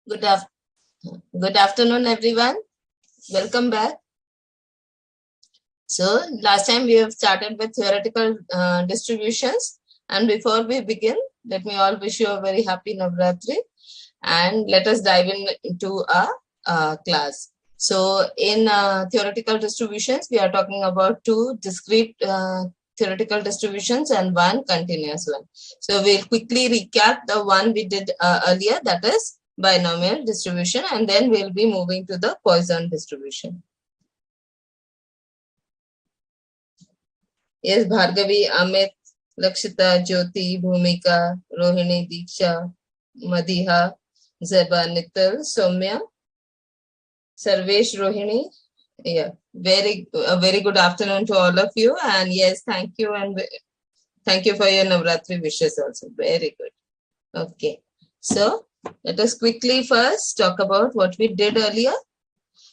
Good, af Good afternoon, everyone. Welcome back. So, last time we have started with theoretical distributions. And before we begin, let me all wish you a very happy Navratri. And let us dive into our class. So, in theoretical distributions, we are talking about two discrete theoretical distributions and one continuous one. So, we'll quickly recap the one we did earlier, that is binomial distribution, and then we'll be moving to the Poisson distribution. Yes, Bhargavi, Amit, Lakshita, Jyoti, Bhumika, Rohini, Diksha, Madiha, Zeba, Nital, Soumya, Sarvesh, Rohini. Yeah, a very good afternoon to all of you. And yes, thank you, and thank you for your Navratri wishes also. Very good. Okay, so let us quickly first talk about what we did earlier.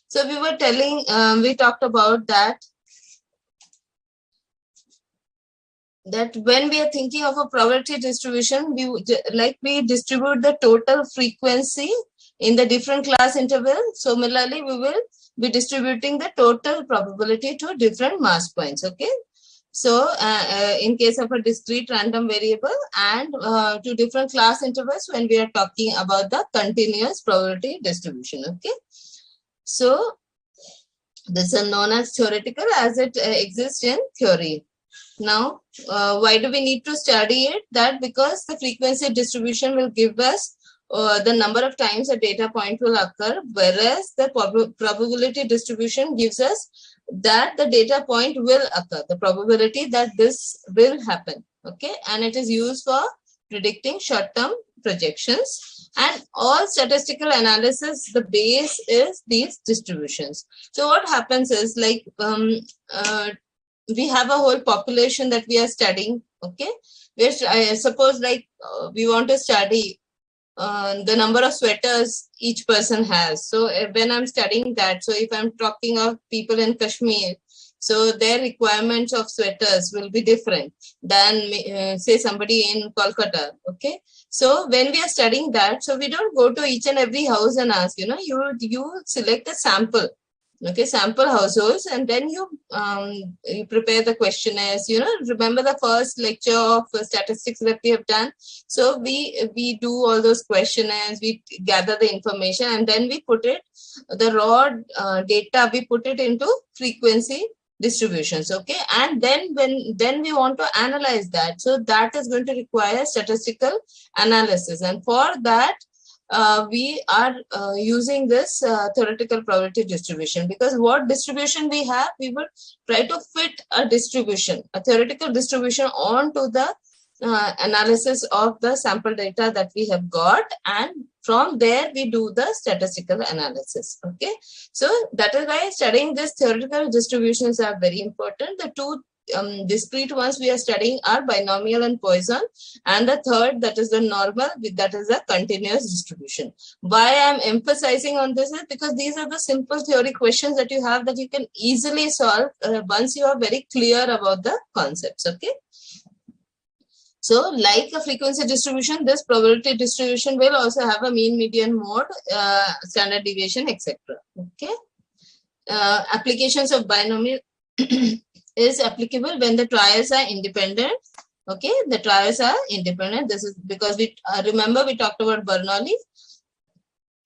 So we were telling, we talked about that when we are thinking of a probability distribution, we distribute the total frequency in the different class interval. Similarly, we will be distributing the total probability to different mass points. Okay. So in case of a discrete random variable and to different class intervals when we are talking about the continuous probability distribution. Okay. So this is known as theoretical as it exists in theory. Now, why do we need to study it? That because the frequency distribution will give us the number of times a data point will occur, whereas the probability distribution gives us that the data point will occur, the probability that this will happen. Okay, and it is used for predicting short-term projections. And all statistical analysis, the base is these distributions. So what happens is like we have a whole population that we are studying. Okay, suppose like we want to study the number of sweaters each person has. So when I'm studying that, so if I'm talking of people in Kashmir, so their requirements of sweaters will be different than say somebody in Kolkata. Okay, so when we are studying that, so we don't go to each and every house and ask, you select a sample. Okay, sample households, and then you prepare the questionnaires. Remember the first lecture of statistics that we have done. So we do all those questionnaires, we gather the information, and then we put it, the raw data, we put it into frequency distributions. Okay, and then when we want to analyze that, so that is going to require statistical analysis, and for that we are using this theoretical probability distribution, because what distribution we have, we will try to fit a distribution, a theoretical distribution onto the analysis of the sample data that we have got, and from there we do the statistical analysis. Okay, so that is why studying these theoretical distributions are very important. The two discrete ones we are studying are binomial and Poisson, and the third, that is the normal, that is a continuous distribution. Why I am emphasizing on this is because these are the simple theory questions that you have that you can easily solve once you are very clear about the concepts. Okay, so like a frequency distribution, this probability distribution will also have a mean, median, mode, standard deviation, etc. Okay, applications of binomial is applicable when the trials are independent. Okay, the trials are independent. This is because we remember we talked about Bernoulli.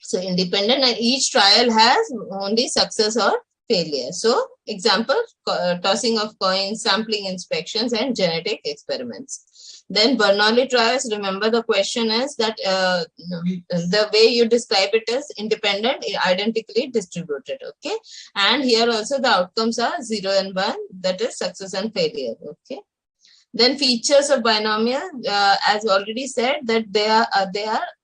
So independent, and each trial has only success or failure. So example, tossing of coins, sampling inspections, and genetic experiments. Then Bernoulli trials, remember the question is that the way you describe it is independent, identically distributed. Okay, and here also the outcomes are 0 and 1, that is success and failure. Okay, then features of binomial, as already said, that they are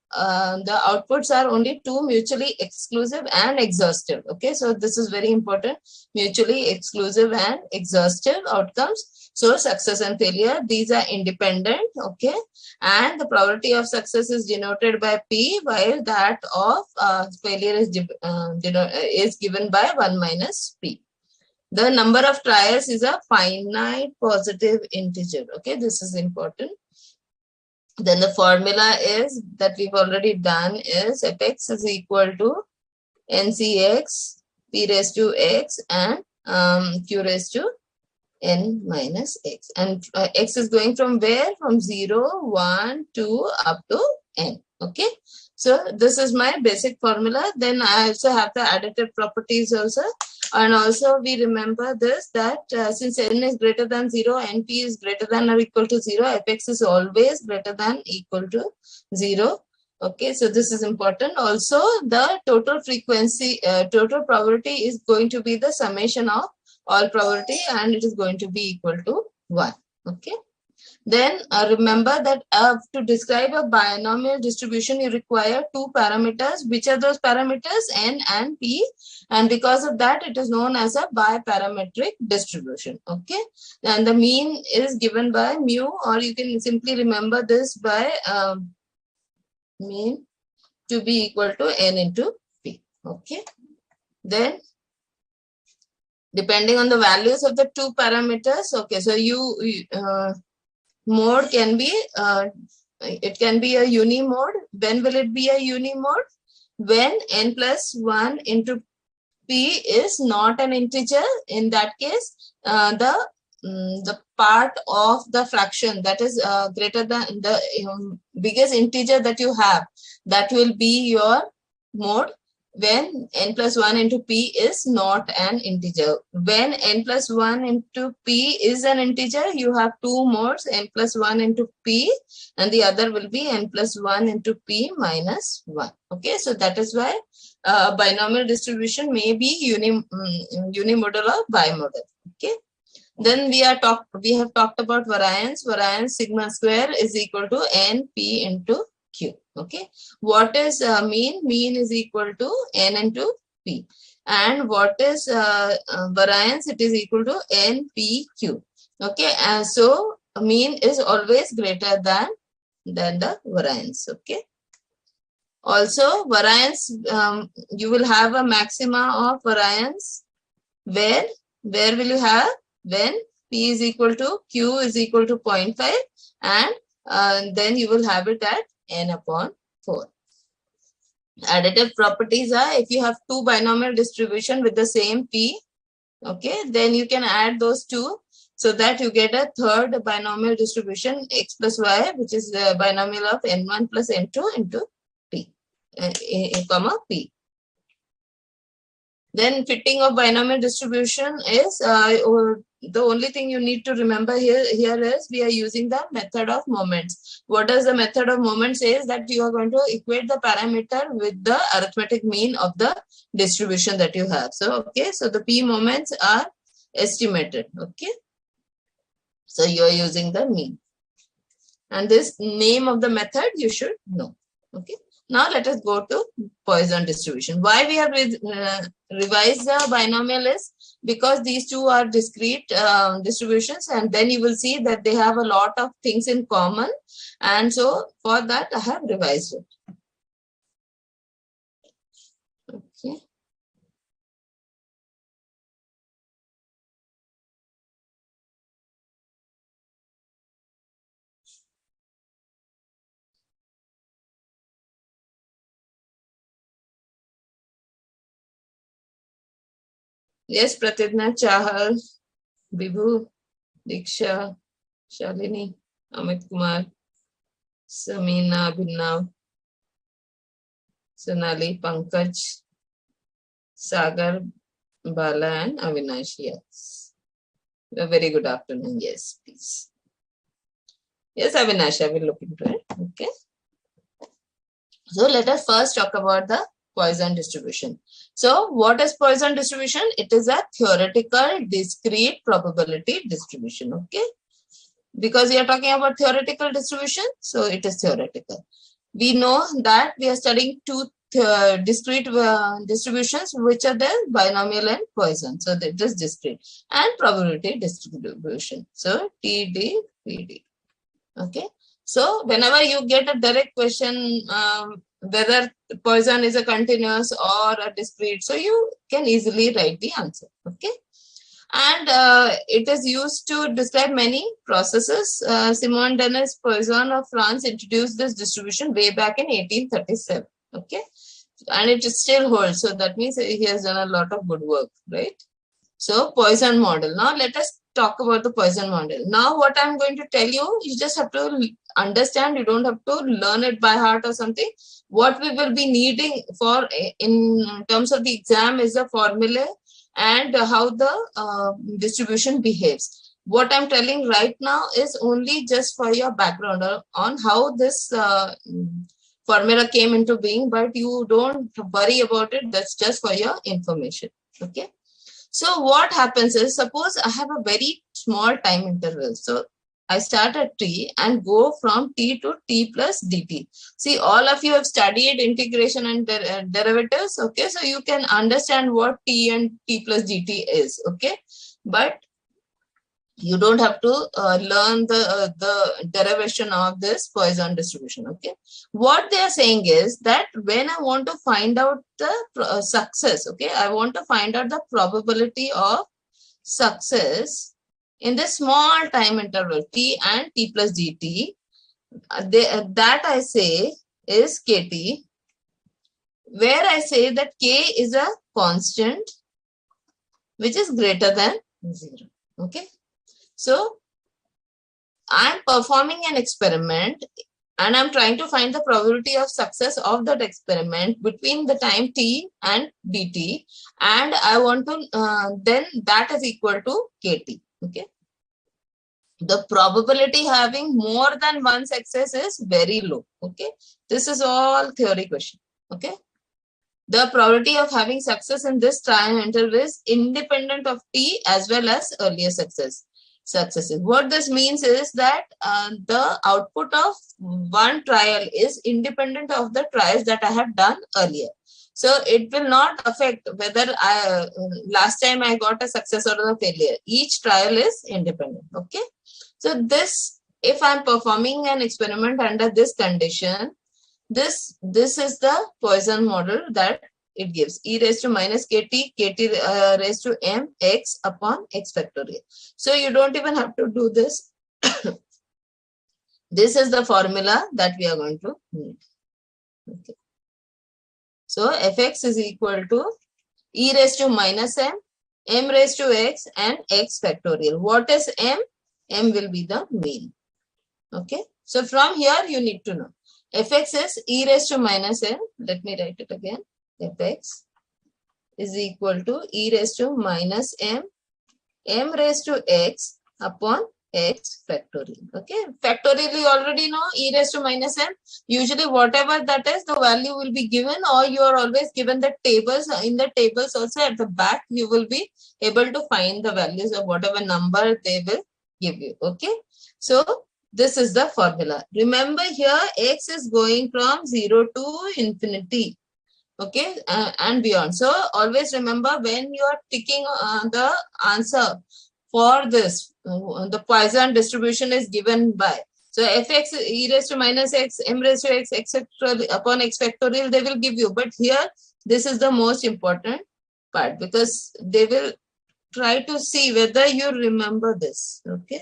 the outputs are only two, mutually exclusive and exhaustive. Okay, so this is very important, mutually exclusive and exhaustive outcomes. So success and failure, these are independent. Okay, and the probability of success is denoted by P, while that of failure is given by 1 minus P. The number of trials is a finite positive integer. Okay, this is important. Then the formula is that we've already done is fx is equal to ncx p raised to x and q raised to n minus x. And x is going from where? From 0, 1, 2 up to n. Okay. So this is my basic formula. Then I also have the additive properties also. And also we remember this, that since n is greater than 0, np is greater than or equal to 0, fx is always greater than equal to 0. Okay, so this is important. Also, the total frequency, total probability is going to be the summation of all probability, and it is going to be equal to 1. Okay. Then remember that to describe a binomial distribution, you require two parameters. Which are those parameters? N and P. And because of that, it is known as a biparametric distribution. Okay. And the mean is given by mu, or you can simply remember this by mean to be equal to N into P. Okay. Then depending on the values of the two parameters, okay, so mode can be, it can be a unimode. When will it be a unimode? When n plus 1 into p is not an integer. In that case, the part of the fraction that is greater than the biggest integer that you have, that will be your mode. When n plus 1 into p is not an integer. When n plus 1 into p is an integer, you have two modes, n plus 1 into p, and the other will be n plus 1 into p minus 1. Okay, so that is why binomial distribution may be unimodal or bimodal. Okay. Then we have talked about variance. Variance sigma square is equal to np into q. Okay. What is mean? Mean is equal to n into p. And what is variance? It is equal to npq. Okay. And so mean is always greater than the variance. Okay. Also, variance, you will have a maxima of variance. Where will you have? When p is equal to q is equal to 0.5, and then you will have it at n upon 4. Additive properties are, if you have two binomial distribution with the same p, okay, then you can add those two so that you get a third binomial distribution x plus y, which is the binomial of n1 plus n2 into p, comma p. Then fitting of binomial distribution is, the only thing you need to remember here is we are using the method of moments. What does the method of moments say? Is that you are going to equate the parameter with the arithmetic mean of the distribution that you have. So, okay, so the p moments are estimated. Okay. So you are using the mean. And this name of the method you should know. Okay. Now let us go to Poisson distribution. Why we have revised the binomial is because these two are discrete distributions, and then you will see that they have a lot of things in common, and so for that I have revised it. Okay. Yes, Pratibna, Chahal, Bibhu, Diksha, Shalini, Amit Kumar, Samina, Abhinav, Sonali, Pankaj, Sagar, Bala, and Avinash. Yes. A very good afternoon. Yes, please. Yes, Avinash, I will look into it. Okay. So let us first talk about the Poisson distribution. So what is Poisson distribution? It is a theoretical discrete probability distribution. Okay. Because we are talking about theoretical distribution, so it is theoretical. We know that we are studying two discrete distributions, which are the binomial and Poisson. So that is discrete, and probability distribution. So TD, PD. Okay. So whenever you get a direct question, whether Poisson is a continuous or a discrete, so you can easily write the answer. Okay. And it is used to describe many processes. Simon Denis Poisson of France introduced this distribution way back in 1837. Okay, and it still holds. So that means he has done a lot of good work, right? So Poisson model. Now let us talk about the Poisson model. Now what I'm going to tell you, you just have to understand. You don't have to learn it by heart or something. What we will be needing for in terms of the exam is the formula and how the distribution behaves. What I'm telling right now is only just for your background on how this formula came into being, but you don't worry about it. That's just for your information. Okay. So what happens is, suppose I have a very small time interval. So I start at t and go from t to t plus dt. See, all of you have studied integration and derivatives. Okay, so you can understand what t and t plus dt is. Okay, but you don't have to learn the derivation of this Poisson distribution. Okay, what they are saying is that when I want to find out the success, okay, I want to find out the probability of success in this small time interval t and t plus dt, that I say is kt, where I say that k is a constant which is greater than 0. Okay. So I'm performing an experiment and I'm trying to find the probability of success of that experiment between the time t and dt, and I want to then that is equal to kt. Okay. The probability having more than one success is very low. Okay. This is all theory question. Okay. The probability of having success in this time interval is independent of t as well as earlier successes. What this means is that the output of one trial is independent of the trials that I have done earlier. So it will not affect whether last time I got a success or a failure. Each trial is independent. Okay. So this, if I'm performing an experiment under this condition, this is the Poisson model that it gives. E raised to minus kt, raised to m x upon x factorial. So you don't even have to do this. This is the formula that we are going to need. Okay. So fx is equal to e raised to minus m raised to x, and x factorial. What is m? M will be the mean. Okay. So from here you need to know. Fx is e raised to minus m. Let me write it again. Fx is equal to e raised to minus m raised to x upon x factorial. Okay. Factorial you already know, e raised to minus m. Usually whatever that is, the value will be given, or you are always given the tables. In the tables also at the back, you will be able to find the values of whatever number they will give you. Okay. So this is the formula. Remember here x is going from 0 to infinity. Okay, and beyond. So always remember when you are ticking the answer for this, the Poisson distribution is given by. So fx e raised to minus x, m raised to x, etc. upon x factorial, they will give you. But here, this is the most important part, because they will try to see whether you remember this. Okay.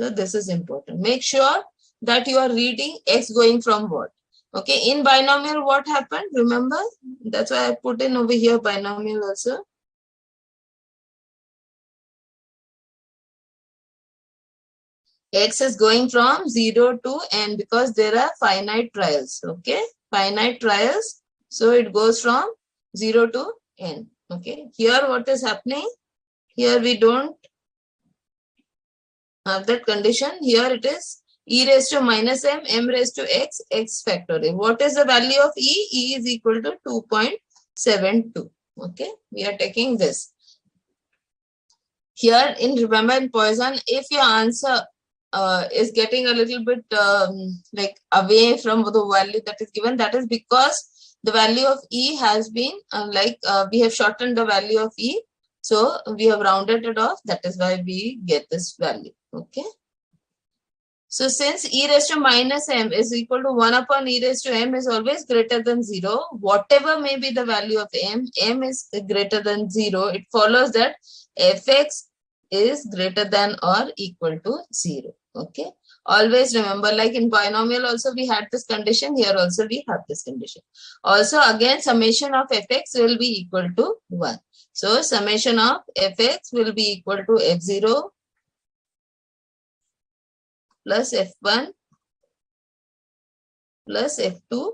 So this is important. Make sure that you are reading x going from what. Okay, in binomial, what happened? Remember, that's why I put in over here binomial also. X is going from 0 to n because there are finite trials. Okay, finite trials. So it goes from 0 to n. Okay, here what is happening? Here we don't have that condition. Here it is e raised to minus m raised to x, x factorial. What is the value of e? E is equal to 2.72. Okay, we are taking this. Here remember in Poisson, if your answer is getting a little bit like away from the value that is given, that is because the value of e has been we have shortened the value of e. So we have rounded it off. That is why we get this value. Okay. So since e raised to minus m is equal to 1 upon e raised to m is always greater than 0, whatever may be the value of m is greater than 0, it follows that fx is greater than or equal to 0. Okay. Always remember, like in binomial also we had this condition, here also we have this condition. Also again summation of fx will be equal to 1. So summation of fx will be equal to f0 plus f1 plus f2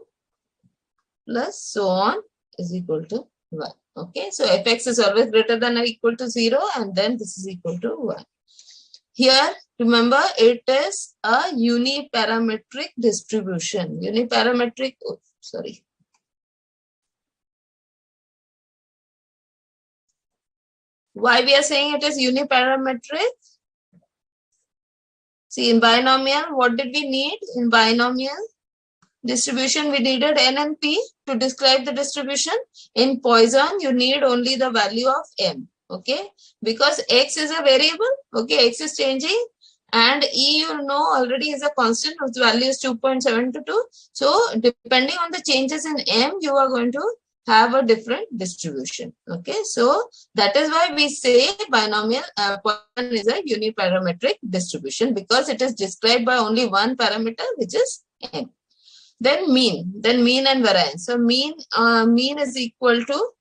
plus so on is equal to 1. Okay, so fx is always greater than or equal to 0 and then this is equal to 1. Here, remember it is a uniparametric distribution. Uniparametric, oh, sorry. Why we are saying it is uniparametric? See, in binomial, what did we need? In binomial distribution, we needed n and p to describe the distribution. In Poisson, you need only the value of m. Okay, because x is a variable. Okay, x is changing, and e you know already is a constant whose value is 2.722. So depending on the changes in m, you are going to have a different distribution. Okay, so that is why we say binomial Poisson is a uniparametric distribution, because it is described by only one parameter, which is m. Then mean and variance. So mean is equal to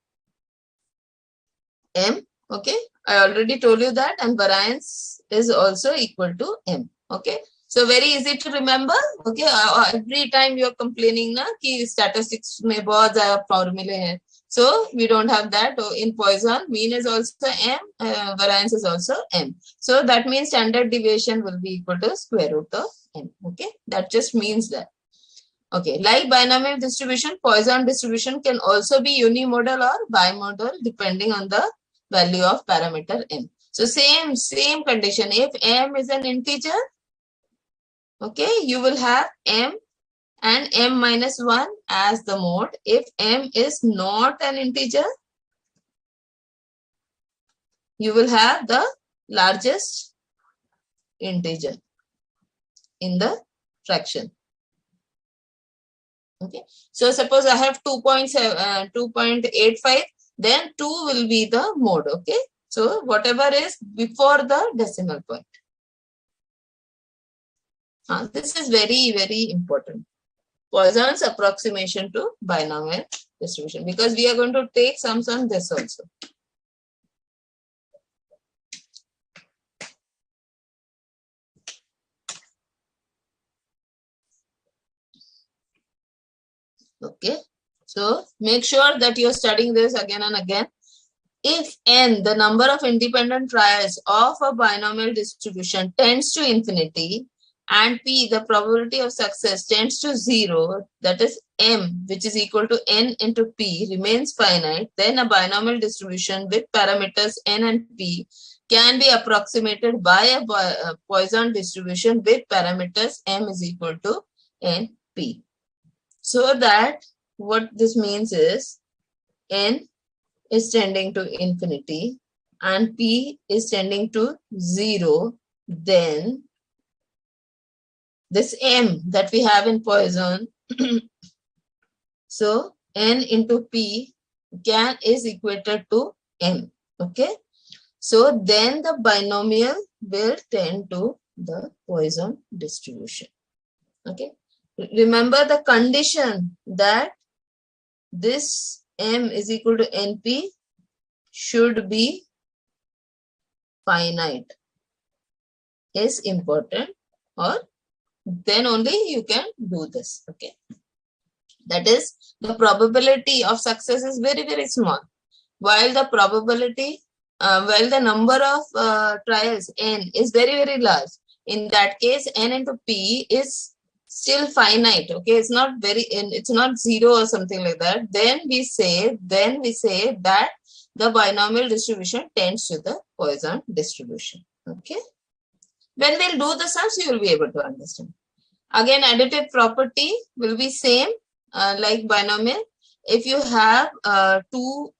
m. Okay, I already told you that, and variance is also equal to m. Okay, so very easy to remember. Okay, every time you are complaining na ki statistics mein bahut zyada formula hai, so we don't have that. In Poisson, mean is also m, variance is also m. So that means standard deviation will be equal to square root of m. Okay, that just means that. Okay, like binomial distribution, Poisson distribution can also be unimodal or bimodal depending on the value of parameter m. So same condition. If m is an integer, okay, you will have m and m minus 1 as the mode. If m is not an integer, you will have the largest integer in the fraction. Okay, so suppose I have 2.85, then 2 will be the mode. Okay, so whatever is before the decimal point. This is very, very important. Poisson's approximation to binomial distribution, because we are going to take sums on this also. Okay, so make sure that you're studying this again and again. If n, the number of independent trials of a binomial distribution, tends to infinity, and p, the probability of success, tends to 0, that is m, which is equal to n into p, remains finite, then a binomial distribution with parameters n and p can be approximated by a Poisson distribution with parameters m is equal to n, p. So that what this means is n is tending to infinity and p is tending to 0, then this m that we have in Poisson, so n into p is equated to m. Okay, so then the binomial will tend to the Poisson distribution. Okay, remember the condition that this m is equal to np should be finite is important, or then only you can do this. Okay, that is, the probability of success is very, very small, while the probability while the number of trials n is very, very large. In that case, n into p is still finite. Okay, it's not it's not 0 or something like that. Then we say that the binomial distribution tends to the Poisson distribution. Okay, when we'll do the sums, you will be able to understand. Again, additive property will be same like binomial. If you have two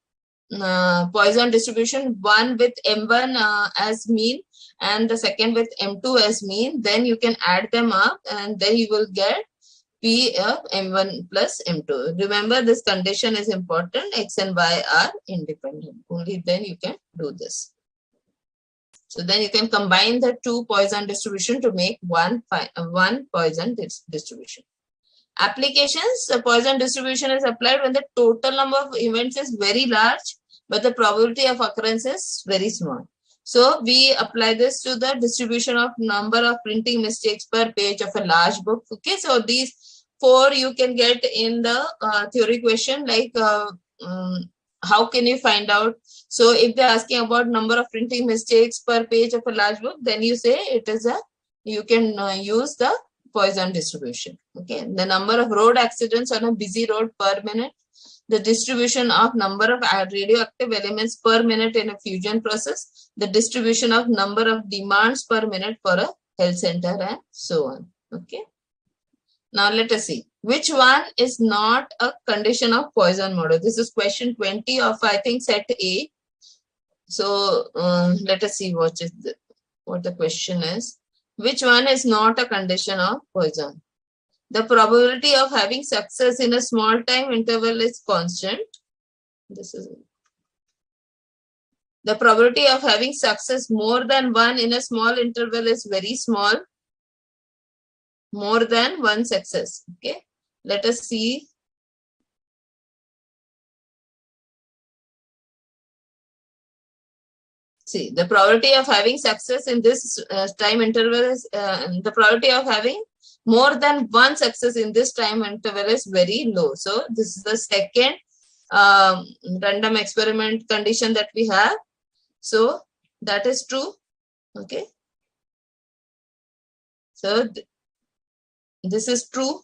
Poisson distribution, one with m1 as mean and the second with M2 as mean, then you can add them up and then you will get P of M1 plus M2. Remember, this condition is important. X and Y are independent. Only then you can do this. So then you can combine the two Poisson distribution to make one Poisson distribution. Applications, the Poisson distribution is applied when the total number of events is very large, but the probability of occurrence is very small. So we apply this to the distribution of number of printing mistakes per page of a large book. Okay, so these four you can get in the theory question, like how can you find out? So if they're asking about number of printing mistakes per page of a large book, then you say it is you can use the Poisson distribution. Okay, the number of road accidents on a busy road per minute, the distribution of number of radioactive elements per minute in a fusion process, the distribution of number of demands per minute for a health center, and so on. Okay. Now let us see which one is not a condition of Poisson model. This is question 20 of, I think, set A. So let us see what the question is. Which one is not a condition of Poisson? The probability of having success in a small time interval is constant. This is it. The probability of having success more than one in a small interval is very small. More than one success. Okay. Let us see. See, the probability of having success in this time interval is the probability of having more than one success in this time interval is very low. So this is the second random experiment condition that we have. So that is true. Okay. So this is true.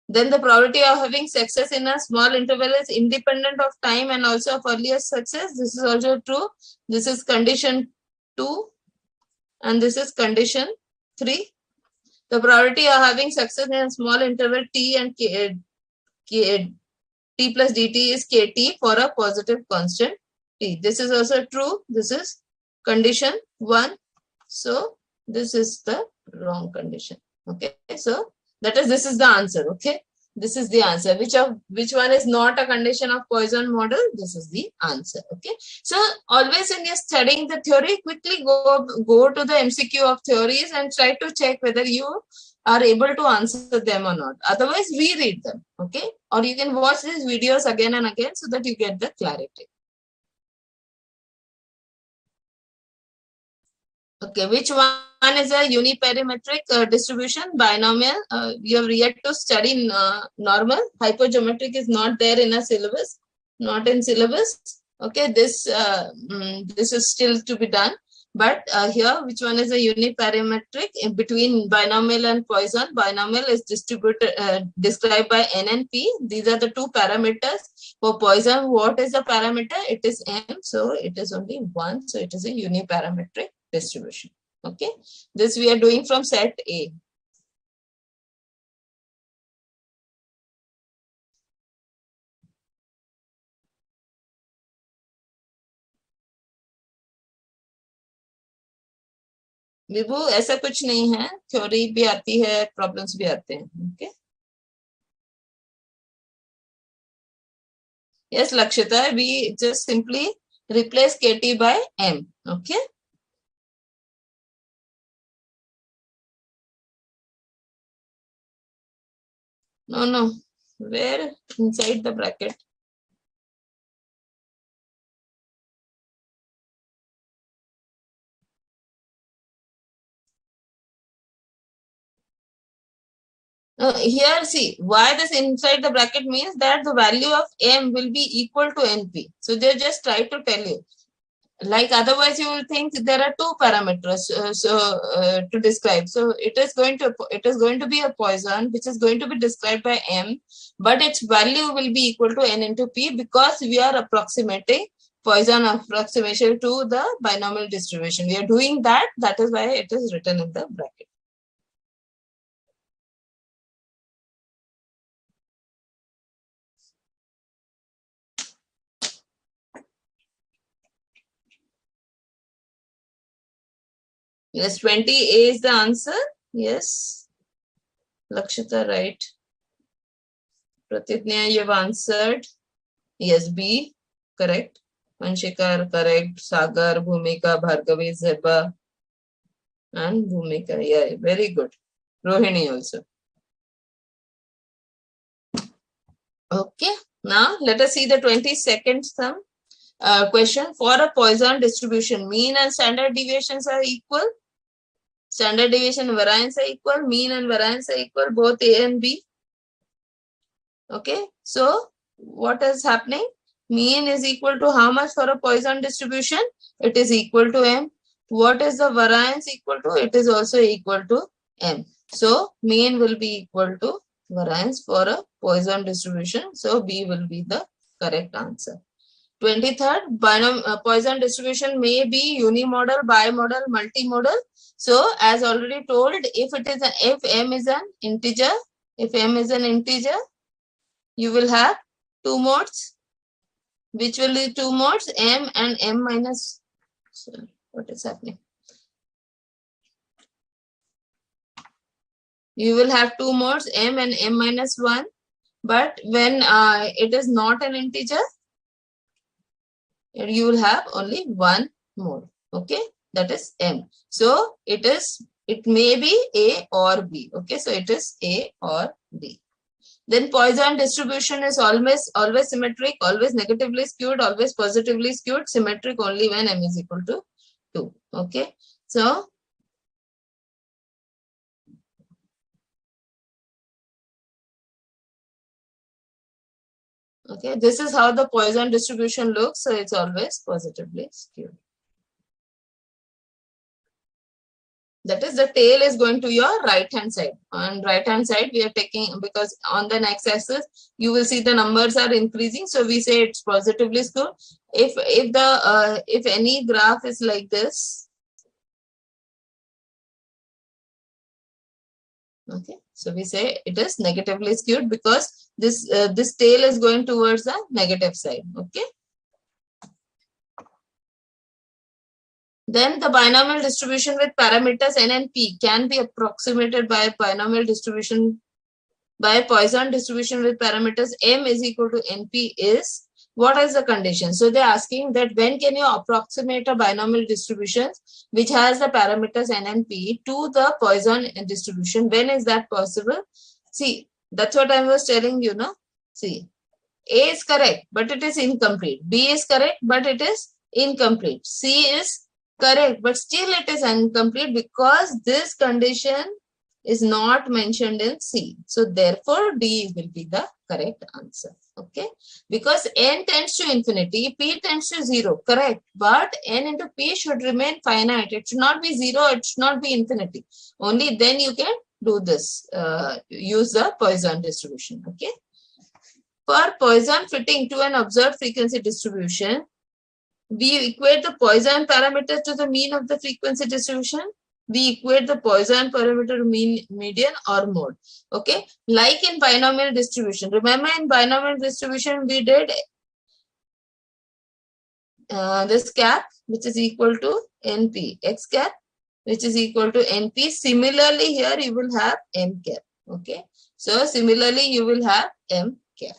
Then the probability of having success in a small interval is independent of time and also of earliest success. This is also true. This is condition 2 and this is condition 3. The probability of having success in a small interval t and t plus dt is kt for a positive constant t. This is also true. This is condition 1. So this is the wrong condition. Okay. So that is, this is the answer. Okay. This is the answer. Which one is not a condition of Poisson model? This is the answer. Okay. So always when you're studying the theory, quickly go to the MCQ of theories and try to check whether you are able to answer them or not. Otherwise, reread them. Okay. Or you can watch these videos again and again so that you get the clarity. Okay, which one is a uniparametric distribution? Binomial. You have yet to study normal. Hypergeometric is not there in a syllabus. Not in syllabus. Okay, this is still to be done. But here, which one is a uniparametric? In between binomial and Poisson, binomial is described by n and p. These are the two parameters. For Poisson, what is the parameter? It is m. So it is only 1. So it is a uniparametric distribution. Okay, this we are doing from set A. विभू ऐसा कुछ नहीं है, theory भी आती है, problems भी आते हैं. Okay, yes Lakshita, we just simply replace kt by m. Okay, no, where inside the bracket? Here, see, why this inside the bracket means that the value of m will be equal to np. So they just try to tell you. Like otherwise, you will think there are two parameters to describe. So it is going to be a Poisson which is going to be described by m, but its value will be equal to n into p because we are approximating Poisson approximation to the binomial distribution. We are doing that. That is why it is written in the bracket. Yes, 20A is the answer. Yes. Lakshita, right. Pratitnya, you've answered. Yes, B, correct. Manshikar, correct. Sagar, Bhumika, Bhargavi, Zeba, and Bhumika. Yeah, very good. Rohini also. Okay, now let us see the 22nd sum. Question, for a Poisson distribution, mean and standard deviations are equal. Standard deviation and variance are equal. Mean and variance are equal, both A and B. Okay, so what is happening? Mean is equal to how much for a Poisson distribution? It is equal to M. What is the variance equal to? It is also equal to M. So mean will be equal to variance for a Poisson distribution. So B will be the correct answer. 23rd, Poisson distribution may be unimodal, bimodal, multimodal. So as already told, if M is an integer, you will have two modes. Which will be two modes? M and M minus. So what is happening? You will have two modes, M and M minus 1. But when it is not an integer, you will have only one mode. Okay, that is M. So it may be A or B. Okay, so it is A or B. Then Poisson distribution is always symmetric, always negatively skewed, always positively skewed, symmetric only when M is equal to 2. Okay, so okay, this is how the Poisson distribution looks. So it's always positively skewed. That is, the tail is going to your right hand side. On right hand side, we are taking, because on the x-axis you will see the numbers are increasing, so we say it's positively skewed. If any graph is like this, okay, so we say it is negatively skewed because this tail is going towards the negative side. Okay. Then the binomial distribution with parameters n and p can be approximated by a binomial distribution by a Poisson distribution with parameters m is equal to np is, what is the condition? So they're asking that when can you approximate a binomial distribution which has the parameters n and p to the Poisson distribution? When is that possible? See, that's what I was telling you, no? See, A is correct, but it is incomplete. B is correct, but it is incomplete. C is correct, but still it is incomplete because this condition is not mentioned in C. So therefore, D will be the correct answer. Okay, because n tends to infinity, p tends to 0, correct, but n into p should remain finite. It should not be 0, it should not be infinity. Only then you can do this, use the Poisson distribution. Okay. For Poisson fitting to an observed frequency distribution, we equate the Poisson parameter to the mean of the frequency distribution. We equate the Poisson parameter to mean, median, or mode. Okay, like in binomial distribution. Remember, in binomial distribution, we did this cap, which is equal to NP, X cap, which is equal to NP. Similarly, here you will have M cap. Okay, so similarly, you will have M cap.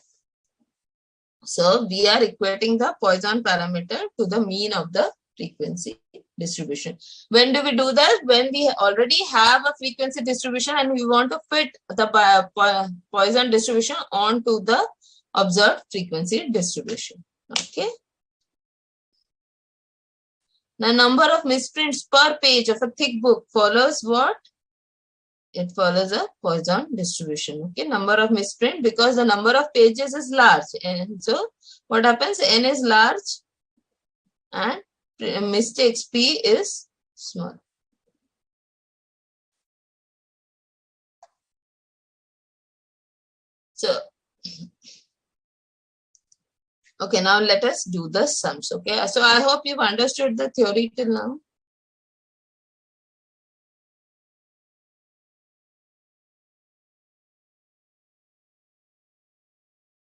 So we are equating the Poisson parameter to the mean of the frequency distribution. When do we do that? When we already have a frequency distribution and we want to fit the Poisson distribution onto the observed frequency distribution. Okay. Now, number of misprints per page of a thick book follows what? It follows a Poisson distribution. Okay, number of misprint, because the number of pages is large, and so what happens? N is large and mistakes P is small. So okay, now let us do the sums. Okay, so I hope you've understood the theory till now.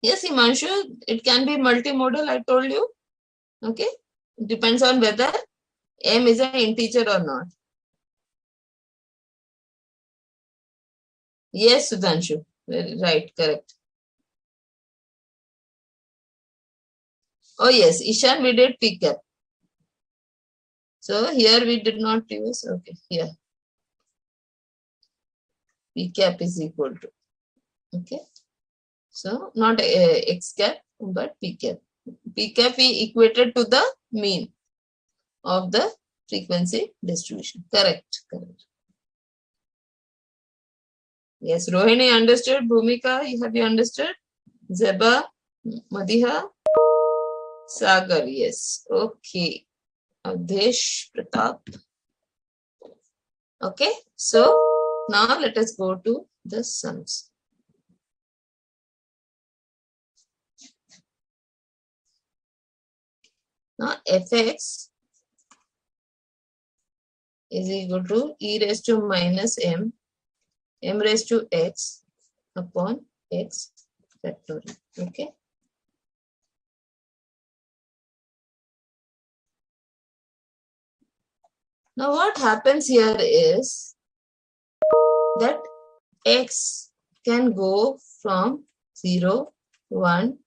Yes, Himanshu, it can be multimodal, I told you. Okay, it depends on whether M is an integer or not. Yes, Sudhanshu. Right, correct. Oh yes, Ishan, we did pick up. So here we did not use, okay, here. P cap is equal to, okay. So not X cap, but P cap. P cap we equated to the mean of the frequency distribution. Correct, correct. Yes, Rohini understood. Bhumika, have you understood? Zeba, Madiha, Sagar, yes. Okay. Avdesh, Pratap. Okay, so now let us go to the sums. Now fx is equal to e raised to minus m raised to x upon x factorial. Okay. Now what happens here is that x can go from 0, 1,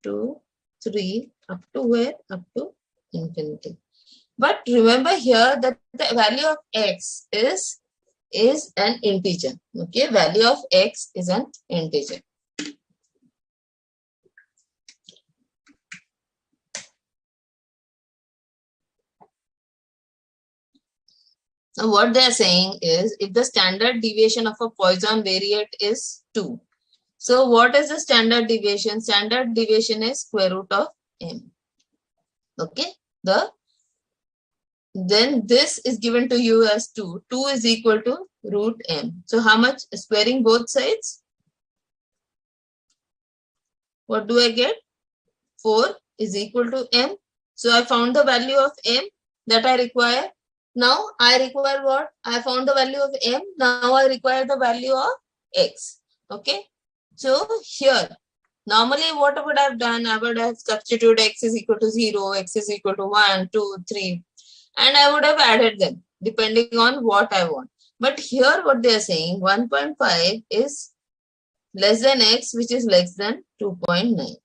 2, 3 up to where? Up to infinity. But remember here that the value of x is an integer. Okay, value of x is an integer. Now what they are saying is if the standard deviation of a Poisson variate is 2. So what is the standard deviation? Standard deviation is square root of m. Okay, then this is given to you as 2. 2 is equal to root m. So how much? Squaring both sides? What do I get? 4 is equal to m. So I found the value of m that I require. Now I require what? I found the value of m. Now I require the value of x. Okay. So here, normally what I would have done, I would have substituted x is equal to 0, x is equal to 1, 2, 3. And I would have added them depending on what I want. But here what they are saying, 1.5 is less than x, which is less than 2.9.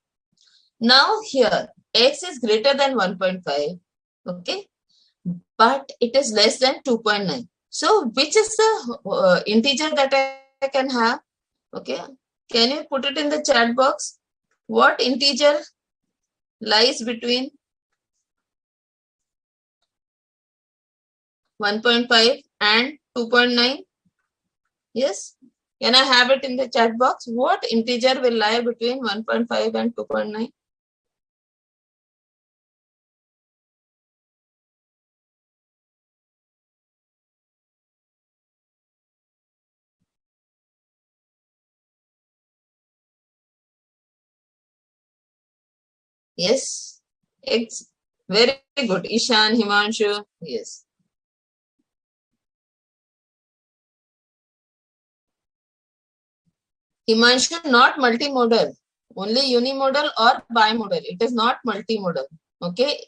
Now here, x is greater than 1.5. Okay. But it is less than 2.9. So which is the integer that I can have? Okay, can you put it in the chat box? What integer lies between 1.5 and 2.9? Yes, can I have it in the chat box? What integer will lie between 1.5 and 2.9? Yes, X. Very good. Ishan, Himanshu. Yes. Himanshu, not multimodal. Only unimodal or bimodal. It is not multimodal. Okay.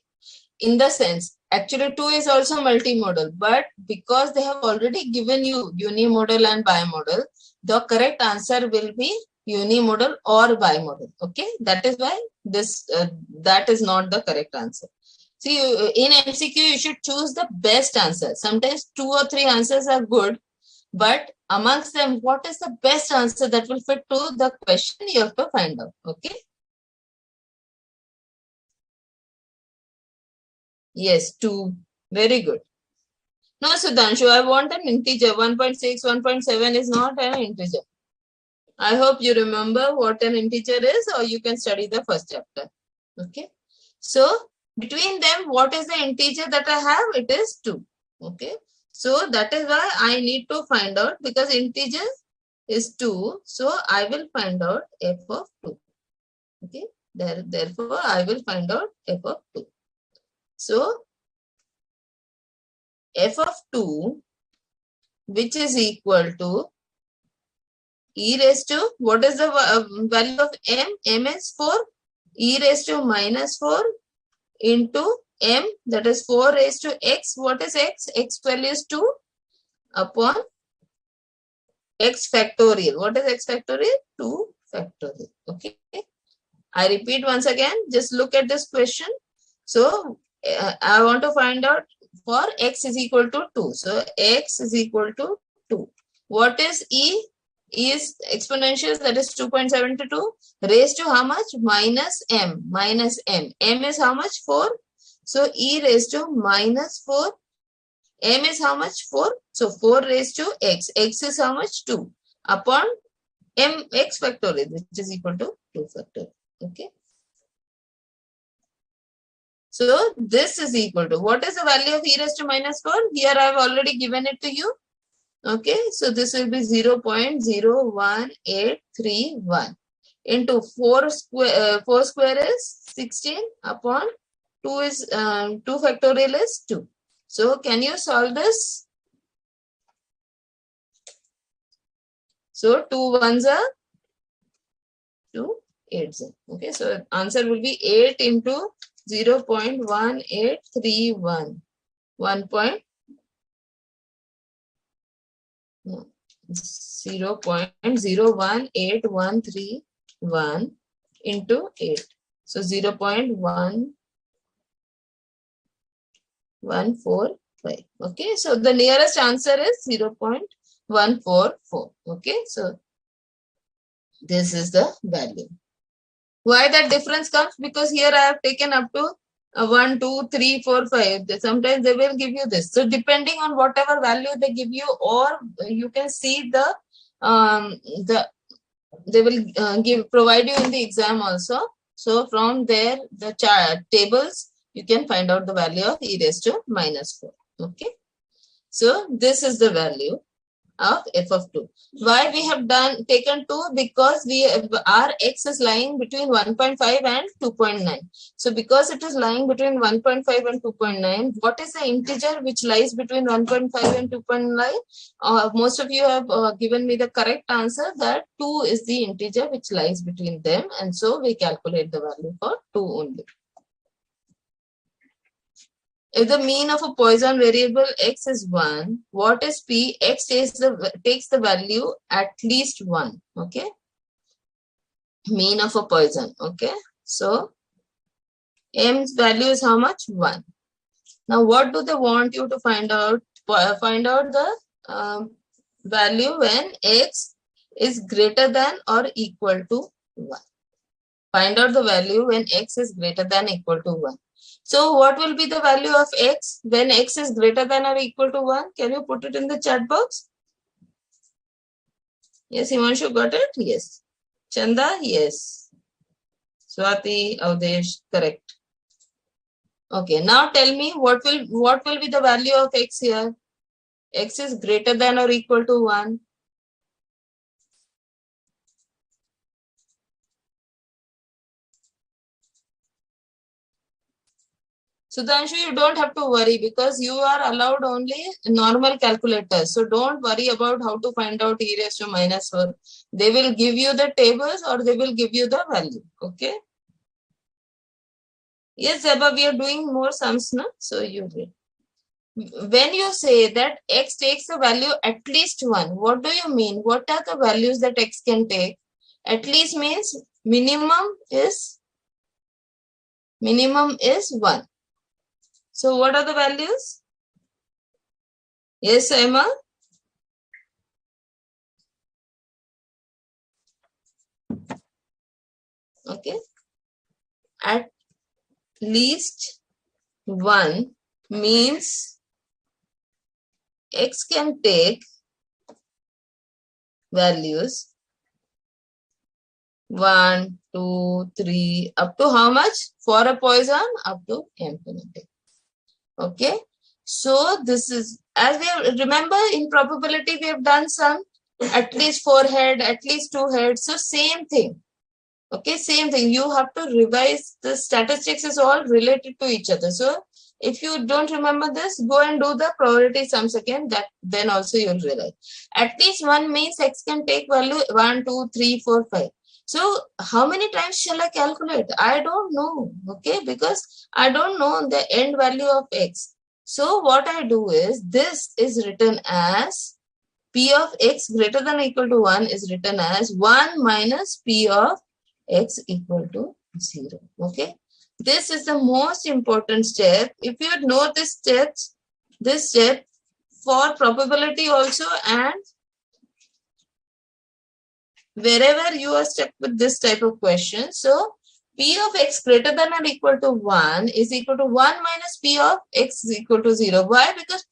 In the sense, actually 2 is also multimodal, but because they have already given you unimodal and bimodal, the correct answer will be unimodal or bimodal. Okay. That is why that is not the correct answer. See, in MCQ, you should choose the best answer. Sometimes 2 or 3 answers are good, but amongst them, what is the best answer that will fit to the question you have to find out. Okay. Yes, 2. Very good. No, Sudhanshu, I want an integer. 1.6, 1.7 is not an integer. I hope you remember what an integer is, or you can study the first chapter. Okay. So, between them, what is the integer that I have? It is 2. Okay. So, that is why I need to find out, because integer is 2. So, I will find out f of 2. Okay. Therefore, I will find out f of 2. So, f of 2, which is equal to e raised to, what is the value of m? M is 4. E raised to minus 4 into m, that is 4 raised to x. What is x? X value is 2 upon x factorial. What is x factorial? 2 factorial. Okay. I repeat once again, just look at this question. So I want to find out for x is equal to 2. So x is equal to 2. What is E? E is exponential, that is 2.72 raised to how much? Minus m. Minus m. M is how much? 4. So E raised to minus 4. M is how much? 4. So 4 raised to x. X is how much? 2. Upon m x factorial, which is equal to 2 factorial. Okay. So this is equal to, what is the value of e raised to minus 4? Here I have already given it to you. Okay. So this will be 0.01831 into 4 square is 16 upon 2 is 2 factorial is 2. So can you solve this? So 2 ones are 2 8s. Okay, so answer will be 8 into 0.1831. 0.01831 into 8. So 0.1145. Okay, so the nearest answer is 0.144. Okay, so this is the value. Why that difference comes? Because here I have taken up to 1, 2, 3, 4, 5. Sometimes they will give you this. So depending on whatever value they give you, or you can see they will provide you in the exam also. So from there, the tables, you can find out the value of e raised to minus 4. Okay. So this is the value of f of 2. Why we have taken 2? Because our x is lying between 1.5 and 2.9. So because it is lying between 1.5 and 2.9, what is the integer which lies between 1.5 and 2.9? Most of you have given me the correct answer that 2 is the integer which lies between them, and so we calculate the value for 2 only. If the mean of a Poisson variable x is 1, what is P? X takes the value at least 1. Okay. Mean of a Poisson. Okay. So m's value is how much? 1. Now what do they want you to find out? Find out the value when x is greater than or equal to 1. Find out the value when x is greater than or equal to 1. So what will be the value of x when x is greater than or equal to 1? Can you put it in the chat box? Yes, Himanshu got it? Yes. Chanda? Yes. Swati, Avdesh, correct. Okay, now tell me what will be the value of x here? X is greater than or equal to 1. Sudhanshu, you don't have to worry because you are allowed only normal calculators. So don't worry about how to find out e raised to minus 4. They will give you the tables or they will give you the value. Okay. Yes, Zeba, we are doing more sums now. So you will. When you say that x takes a value at least 1, what do you mean? What are the values that x can take? At least means minimum is 1. So what are the values? Yes, Emma? Okay. At least 1 means x can take values 1, 2, 3, up to how much? For a Poisson, up to infinity. Okay. So this is, as we have, remember in probability we have done some at least 4 head, at least 2 heads. So same thing. Okay, same thing. You have to revise. The statistics is all related to each other. So if you don't remember this, go and do the probability sums again. Then also you'll realize. At least 1 means x can take value 1, 2, 3, 4, 5. So how many times shall I calculate? I don't know. Okay, because I don't know the end value of x. So what I do is, this is written as P of x greater than or equal to 1 is written as 1 minus P of x equal to 0. Okay. This is the most important step. If you know this step for probability also, and wherever you are stuck with this type of question. So P of x greater than or equal to 1 is equal to 1 minus P of x is equal to 0. Why? Because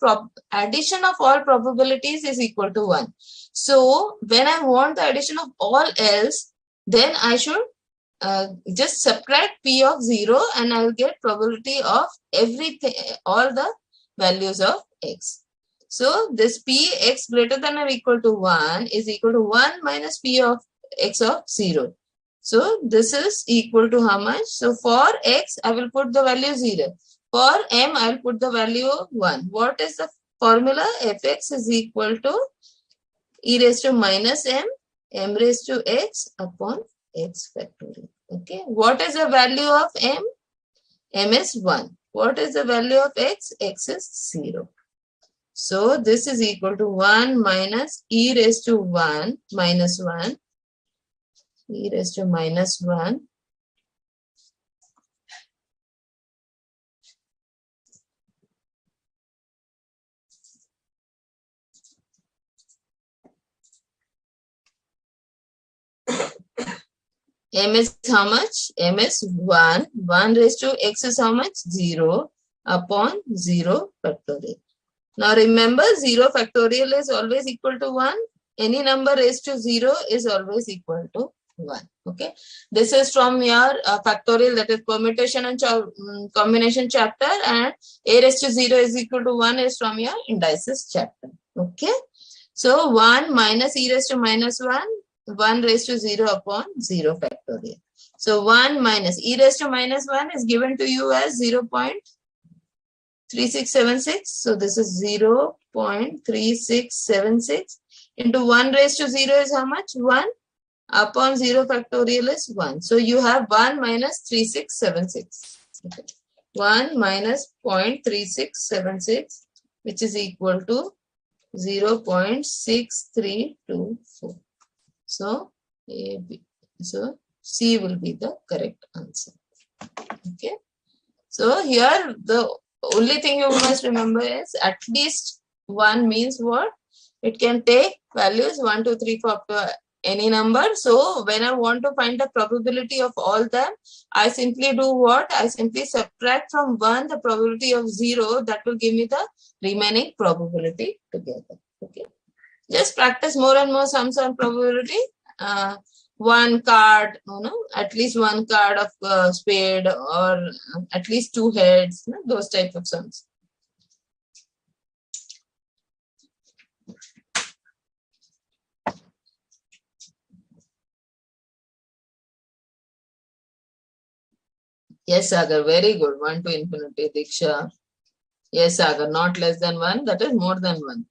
addition of all probabilities is equal to 1. So when I want the addition of all else, then I should just subtract P of 0 and I will get probability of everything, all the values of x. So this P x greater than or equal to 1 is equal to 1 minus P of x of 0. So this is equal to how much? So for x, I will put the value 0. For m, I will put the value 1. What is the formula? Fx is equal to e raised to minus m raised to x upon x factorial. Okay. What is the value of m? M is 1. What is the value of x? X is 0. So this is equal to 1 minus e raised to 1 minus 1. E raised to minus 1. M is how much? M is 1. 1 raised to x is how much? 0 upon 0 factorial. Now remember, 0 factorial is always equal to 1. Any number raised to 0 is always equal to 1. Okay. This is from your factorial, that is permutation and combination chapter, and a raised to 0 is equal to 1 is from your indices chapter. Okay. So 1 minus e raised to minus 1. 1 raised to 0 upon 0 factorial. So 1 minus e raised to minus 1 is given to you as 0.3676. So this is 0.3676 into 1 raised to 0 is how much? 1 upon 0 factorial is 1. So you have 1 minus 3676. Okay. 1 minus 0.3676, which is equal to 0.6324. So C will be the correct answer. Okay. So here the only thing you must remember is at least 1 means what? It can take values 1, 2, 3, 4 up to any number. So when I want to find the probability of all them, I simply do what? I simply subtract from 1 the probability of 0. That will give me the remaining probability together. Okay. Just practice more and more sums on probability. One card, at least one card of spade, or at least 2 heads, those type of sums. Yes, Sagar, very good. 1 to infinity, Diksha. Yes, Sagar, not less than 1, that is more than 1.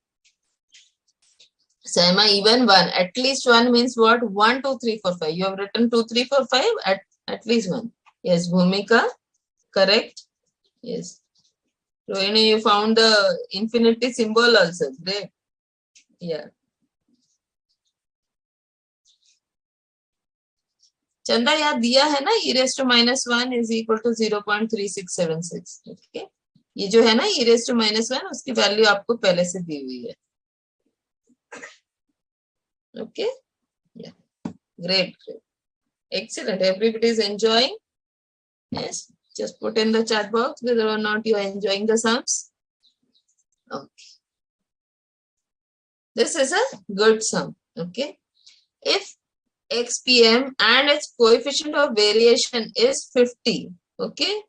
Sema, even 1. At least 1 means what? 1, 2, 3, 4, 5. You have written 2, 3, 4, 5. At least 1. Yes, Bhumika. Correct. Yes. Rohini, you found the infinity symbol also. Great. Yeah. चंदा यहाँ दिया है ना, e raised to minus 1 is equal to 0.3676. Okay. ये जो है ना e raised to minus 1, उसकी वैल्यू आपको पहले से दी हुई है. Okay. Yeah. Great. Excellent. Everybody is enjoying. Yes. Just put in the chat box whether or not you are enjoying the sums. Okay. This is a good sum. Okay. If XPM and its coefficient of variation is 50. Okay.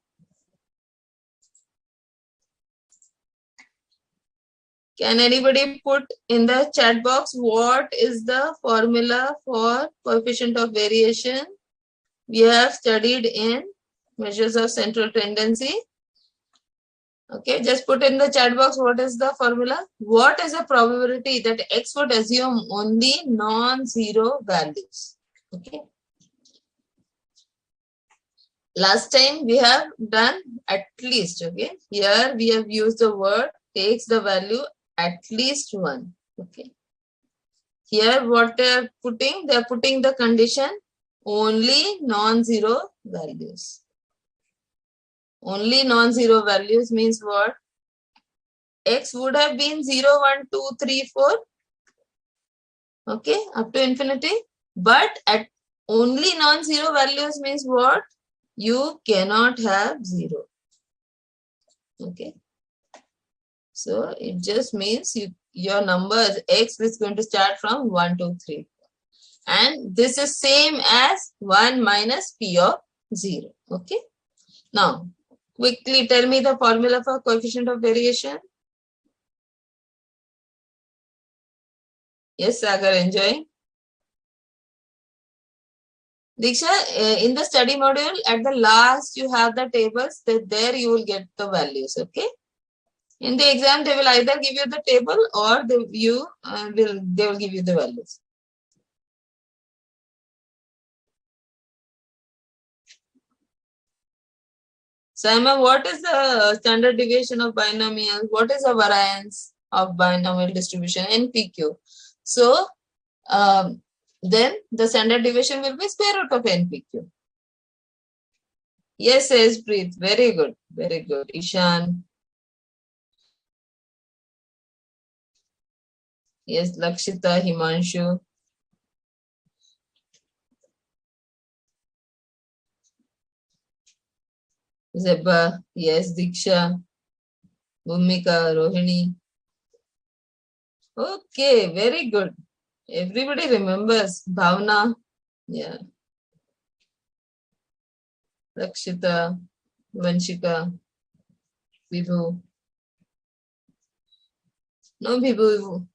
Can anybody put in the chat box what is the formula for coefficient of variation? We have studied in measures of central tendency. Okay, just put in the chat box what is the formula. What is the probability that X would assume only non-zero values? Okay. Last time we have done at least. Okay. Here we have used the word takes the value at least 1. Okay. Here what they are putting? They are putting the condition only non-zero values. Only non-zero values means what? X would have been 0, 1, 2, 3, 4. Okay, up to infinity. But at only non-zero values means what? You cannot have 0. Okay. So it just means your number X is going to start from 1, 2, 3. And this is same as 1 minus P of 0. Okay. Now, quickly tell me the formula for coefficient of variation. Yes, Sagar, enjoying? Diksha, in the study module, at the last you have the tables, there you will get the values, okay? In the exam, they will either give you the table or they will give you the values. Simon, what is the standard deviation of binomial? What is the variance of binomial distribution? NPQ. So, then the standard deviation will be square root of NPQ. Yes, says Preet. Very good. Very good. Ishan. Yes, Lakshita, Himanshu. Zeba. Yes, Diksha. Bhumika, Rohini. Okay, very good. Everybody remembers. Bhavna. Yeah. Lakshita, Vanshika, Vibhu. No, Vibhu.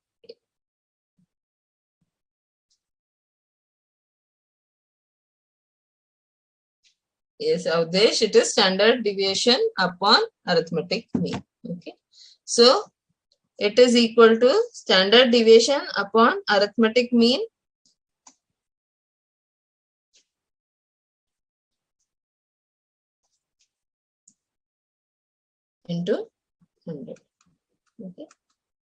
Yes, Avdesh, it is standard deviation upon arithmetic mean. Okay. So, it is equal to standard deviation upon arithmetic mean into 100. Okay.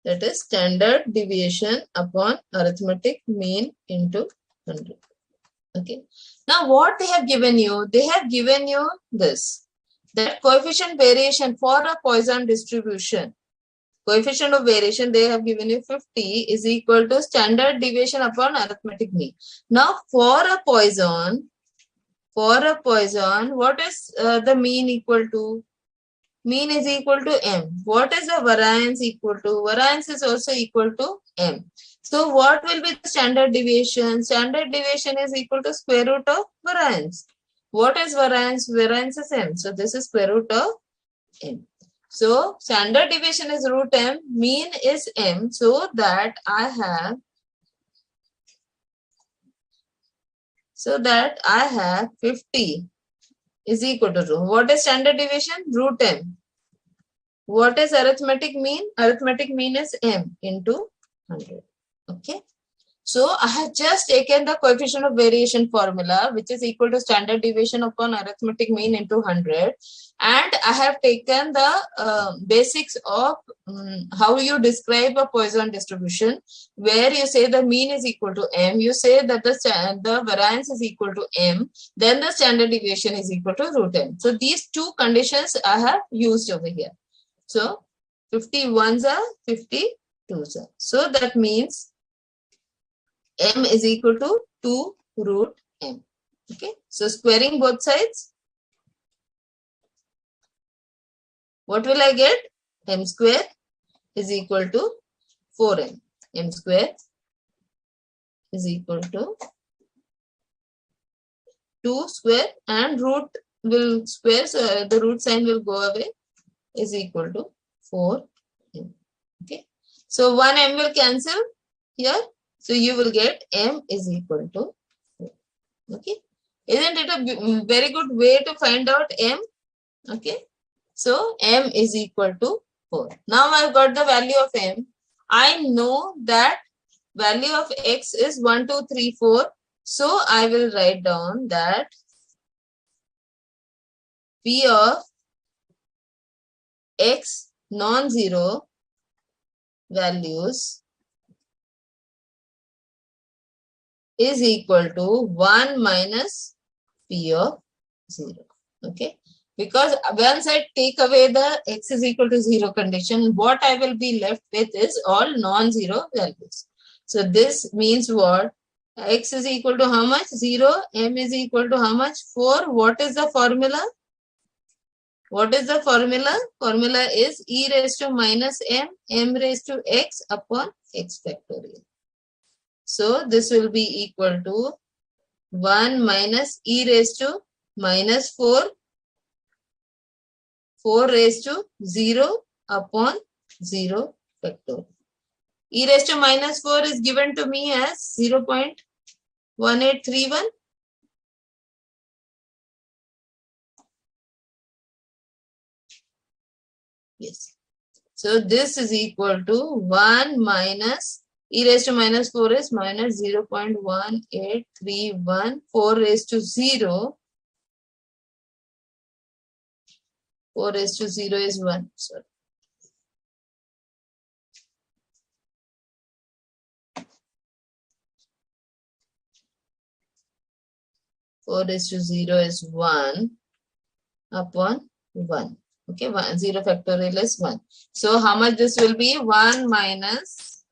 That is standard deviation upon arithmetic mean into 100. Okay. Now, what they have given you? They have given you this. That coefficient variation for a Poisson distribution. Coefficient of variation they have given you 50 is equal to standard deviation upon arithmetic mean. Now, for a Poisson, what is the mean equal to? Mean is equal to m. What is the variance equal to? Variance is also equal to m. So what will be the standard deviation? Standard deviation is equal to square root of variance. What is variance? Variance is m. So this is square root of m. So standard deviation is root m. Mean is m. So that I have 50 is equal to root. What is standard deviation? Root m. What is arithmetic mean? Arithmetic mean is m into 100. Okay. So I have just taken the coefficient of variation formula, which is equal to standard deviation upon arithmetic mean into 100. And I have taken the basics of how you describe a Poisson distribution, where you say the mean is equal to m, you say that the variance is equal to m, then the standard deviation is equal to root m. So these two conditions I have used over here. So 51s are 52s are. So that means m is equal to 2 root m. Okay. So squaring both sides, what will I get? M square is equal to 4m. M square is equal to 2 square and root will square, so the root sign will go away, is equal to 4m. Okay. So 1m will cancel here. So you will get m is equal to 4. Okay. Isn't it a very good way to find out m? Okay. So m is equal to 4. Now I've got the value of m. I know that value of x is 1, 2, 3, 4. So I will write down that p of x non-zero values is equal to 1 minus P of 0. Okay. Because once I take away the x is equal to 0 condition, what I will be left with is all non-zero values. So this means what? X is equal to how much? 0. M is equal to how much? 4. What is the formula? What is the formula? Formula is e raised to minus m raised to x upon x factorial. So this will be equal to 1 minus e raised to minus 4 raised to 0 upon 0 factorial. E raised to minus 4 is given to me as 0.1831. Yes. So this is equal to 1 minus e raised to minus 4 is minus 0.1831. 4 raised to 0. 4 raised to 0 is 1. Sorry. 4 raised to 0 is 1 upon 1. Okay, 0 factorial is 1. So how much this will be? 1 minus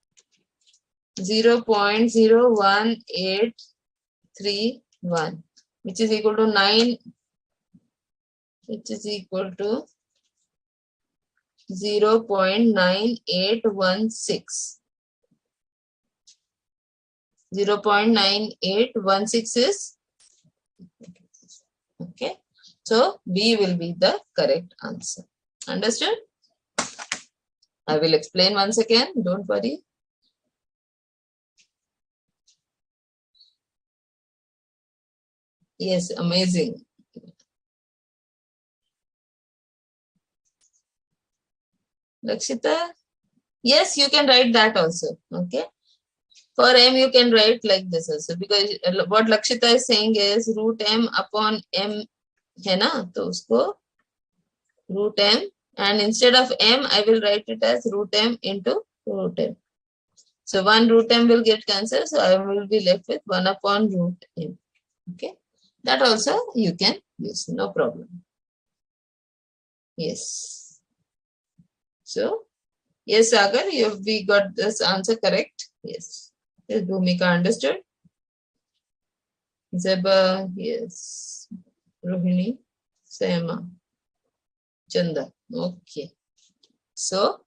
0.01831, which is equal to 9, which is equal to 0.9816. 0.9816 is okay. So B will be the correct answer. Understood? I will explain once again. Don't worry. Yes, amazing. Lakshita? Yes, you can write that also. Okay. For m, you can write like this also, because what Lakshita is saying is root m upon m है ना, तो उसको root m, and instead of m I will write it as root m into root m. So 1 root m will get cancelled, so I will be left with 1 upon root m. Okay, that also you can use, no problem. Yes. So yes, Sagar, we got this answer correct. Yes. Yes, Bhumika understood. Zeba, yes. Rohini, Sema, Chanda. Okay. So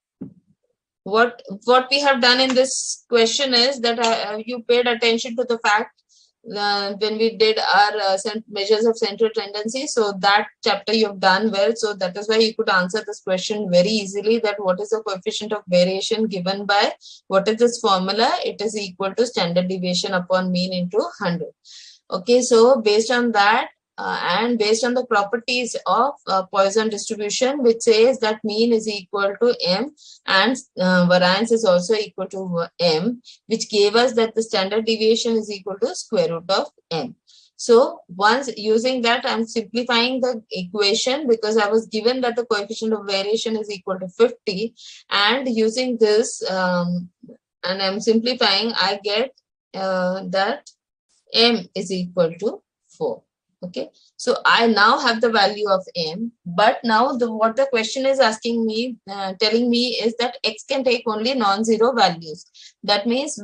what we have done in this question is that you paid attention to the fact when we did our measures of central tendency. So that chapter you have done well. So that is why you could answer this question very easily, that what is the coefficient of variation given by what is this formula? It is equal to standard deviation upon mean into 100. Okay, so based on that and based on the properties of Poisson distribution, which says that mean is equal to m and variance is also equal to m, which gave us that the standard deviation is equal to square root of m. So once using that, I'm simplifying the equation because I was given that the coefficient of variation is equal to 50, and using this and I'm simplifying, I get that m is equal to 4. Okay, so I now have the value of m, but now what the question is asking me, telling me is that x can take only non-zero values. That means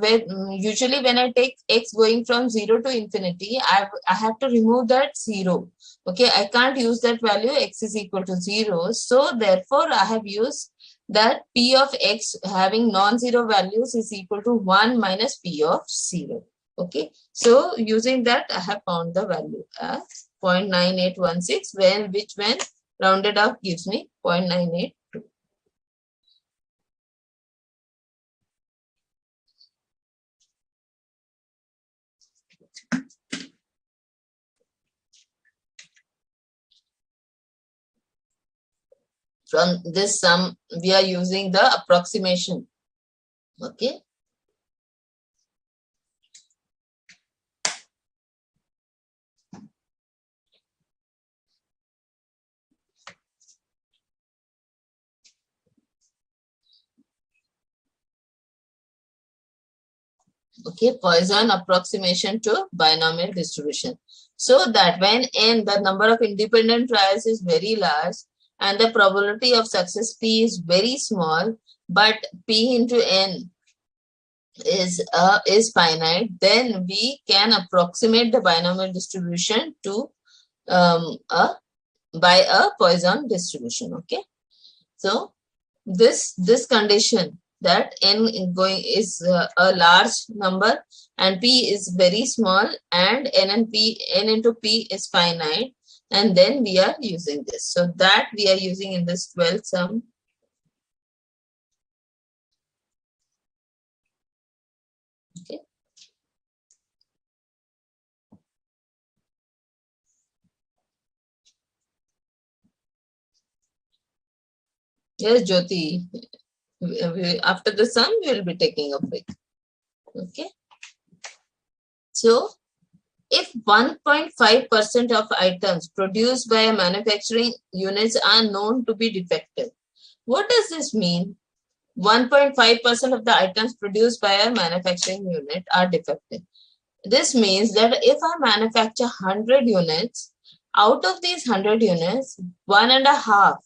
usually when I take x going from 0 to infinity, I have to remove that 0. Okay, I can't use that value x is equal to 0. So therefore, I have used that p of x having non-zero values is equal to 1 minus p of 0. Okay, so using that I have found the value as 0.9816, which when rounded up gives me 0.982. From this sum, we are using the approximation. Okay. Okay, Poisson approximation to binomial distribution. So that when n, the number of independent trials is very large and the probability of success p is very small, but p into n is finite, then we can approximate the binomial distribution to by a Poisson distribution. Okay, so this condition that n is a large number and p is very small and n into p is finite, and then we are using this. So that we are using in this 12th sum. Okay. Yes, Jyoti. After the sum, we will be taking a break. Okay. So if 1.5% of items produced by a manufacturing units are known to be defective, what does this mean? 1.5% of the items produced by a manufacturing unit are defective. This means that if I manufacture 100 units, out of these 100 units, 1.5,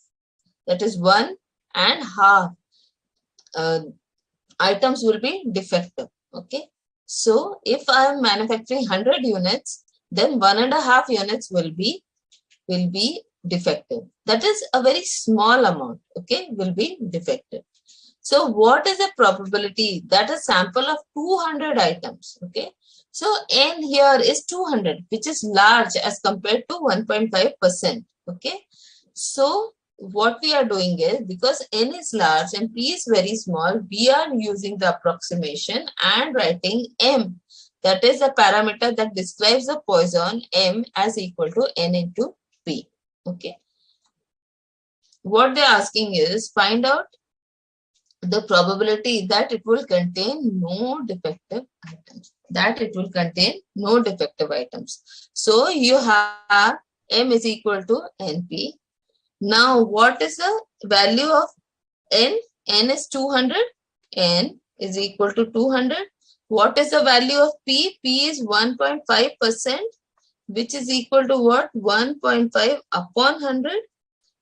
that is 1.5 items will be defective. Okay. So if I am manufacturing 100 units, then 1.5 units will be defective. That is a very small amount. Okay, will be defective. So what is the probability that a sample of 200 items? Okay, so n here is 200, which is large as compared to 1.5%. Okay, so what we are doing is, because n is large and p is very small, we are using the approximation and writing m, that is the parameter that describes the Poisson, m, as equal to n into p. Okay, what they're asking is find out the probability that it will contain no defective items. So you have m is equal to np. Now what is the value of n? N is 200. N is equal to 200. What is the value of p? P is 1.5%, which is equal to what? 1.5 upon 100,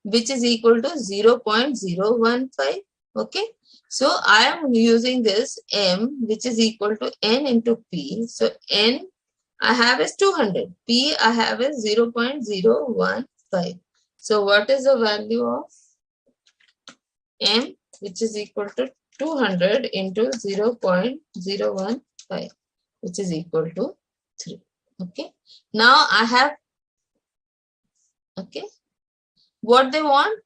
which is equal to 0.015. Okay, so I am using this m, which is equal to n into p. So n I have is 200, p I have is 0.015. So what is the value of m, which is equal to 200 into 0.015, which is equal to 3. Okay, now I have, okay, what they want?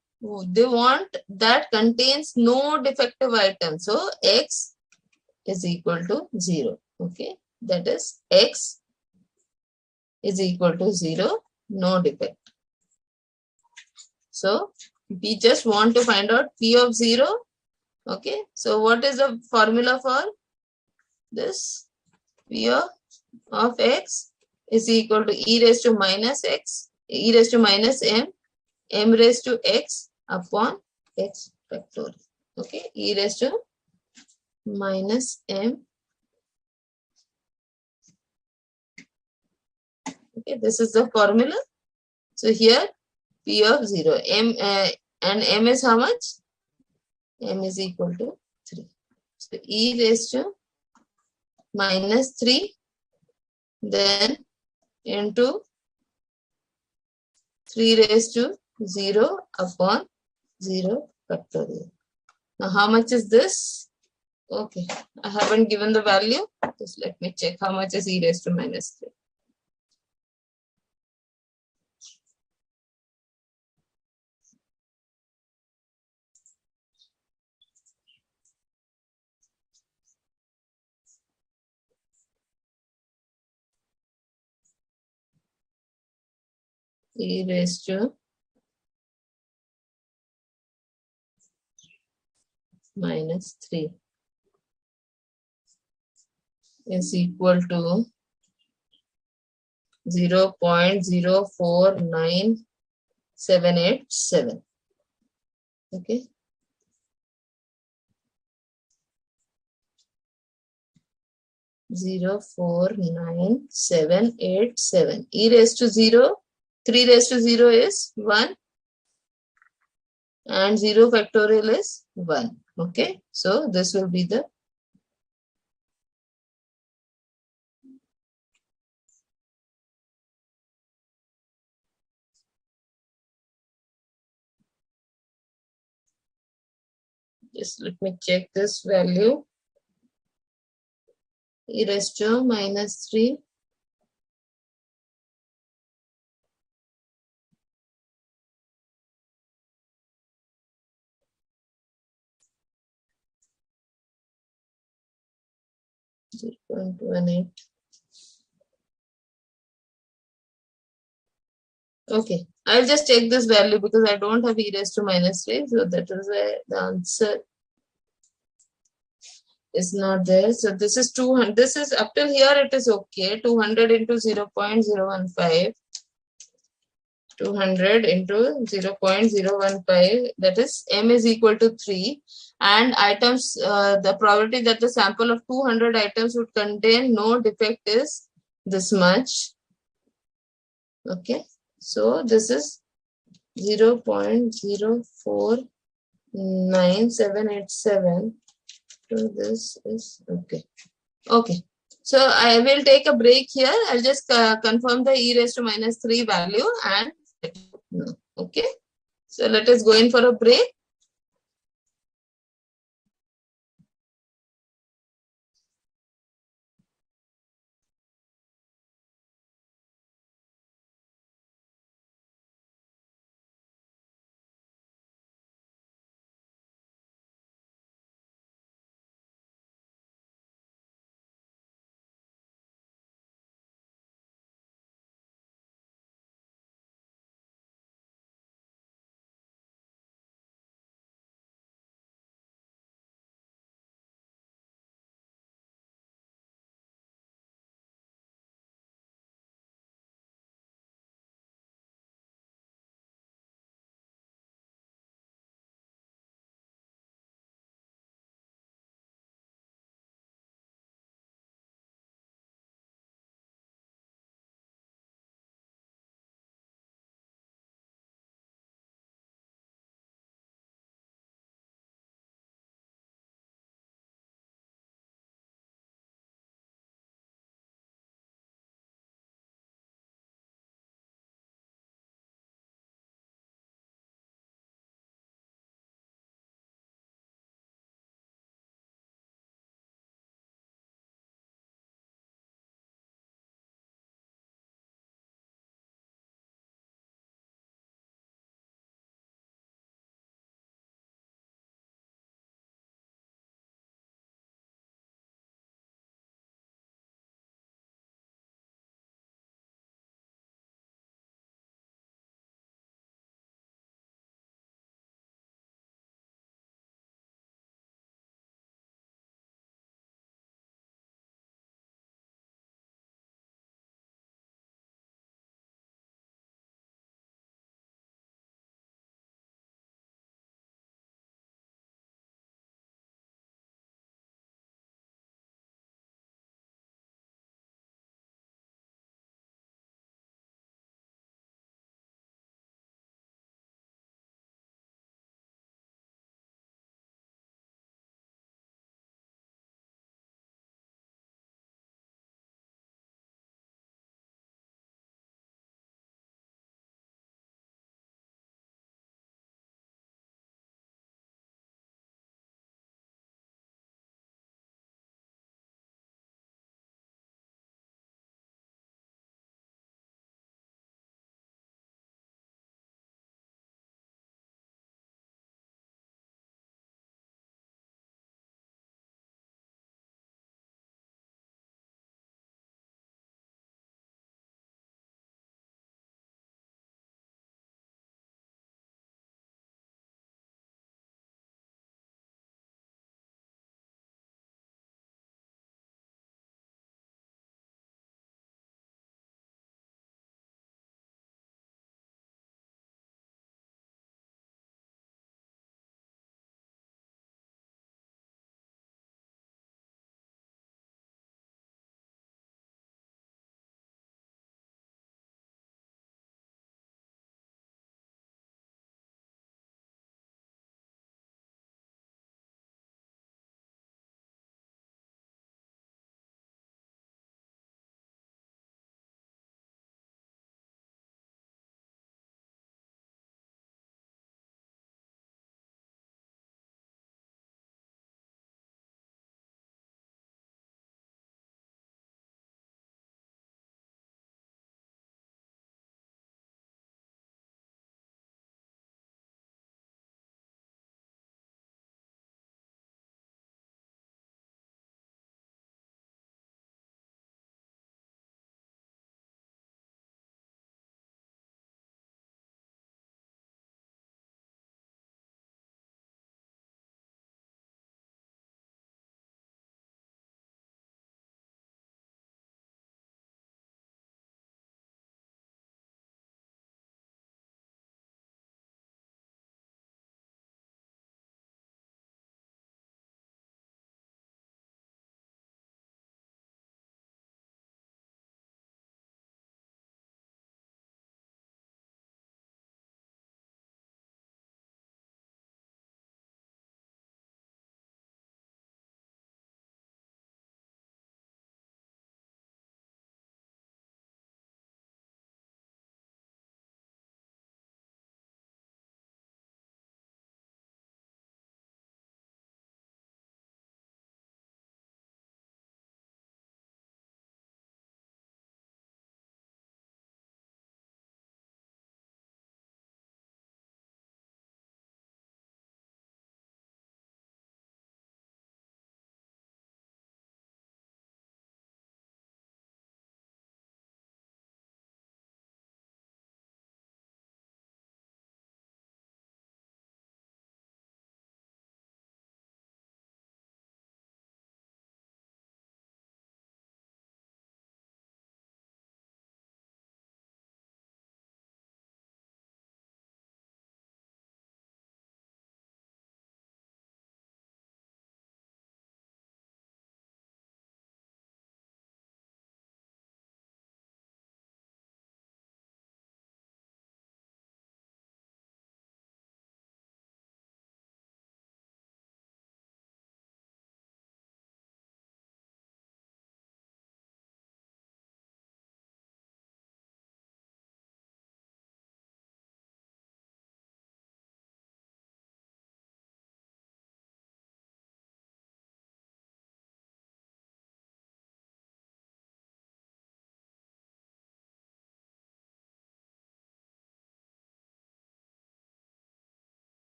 They want that contains no defective item. So x is equal to 0. Okay, that is x is equal to 0, no defect. So we just want to find out p of 0. Okay, so what is the formula for this? P of x is equal to e raised to minus x, e raised to minus m raised to x upon x factorial. Okay, e raised to minus m. Okay, this is the formula. So here p of 0, m and m is how much? M is equal to 3. So e raised to minus 3, then into 3 raised to 0 upon 0 factorial. Now how much is this? Okay, I haven't given the value. Just let me check how much is e raised to minus 3. E raised to minus 3 is equal to 0.049787. Okay. 0.04987. E raised to 0, 3 raised to 0 is 1, and 0 factorial is 1. Okay, so this will be the just let me check this value. E raised to minus 3. .18. Okay, I'll just check this value because I don't have e raised to minus 3. So that is why the answer is not there. So this is 200. This is up till here it is okay. 200 into 0.015. 200 into 0.015, that is m is equal to 3, and items, the probability that the sample of 200 items would contain no defect is this much. Okay, so this is 0.049787. So this is okay. Okay, so I will take a break here. I'll just confirm the e raised to minus 3 value and okay. So let us go in for a break.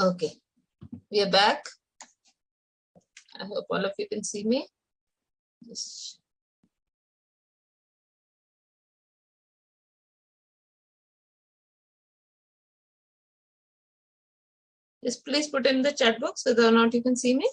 Okay, we are back. I hope all of you can see me. Yes. Just please put in the chat box whether or not you can see me.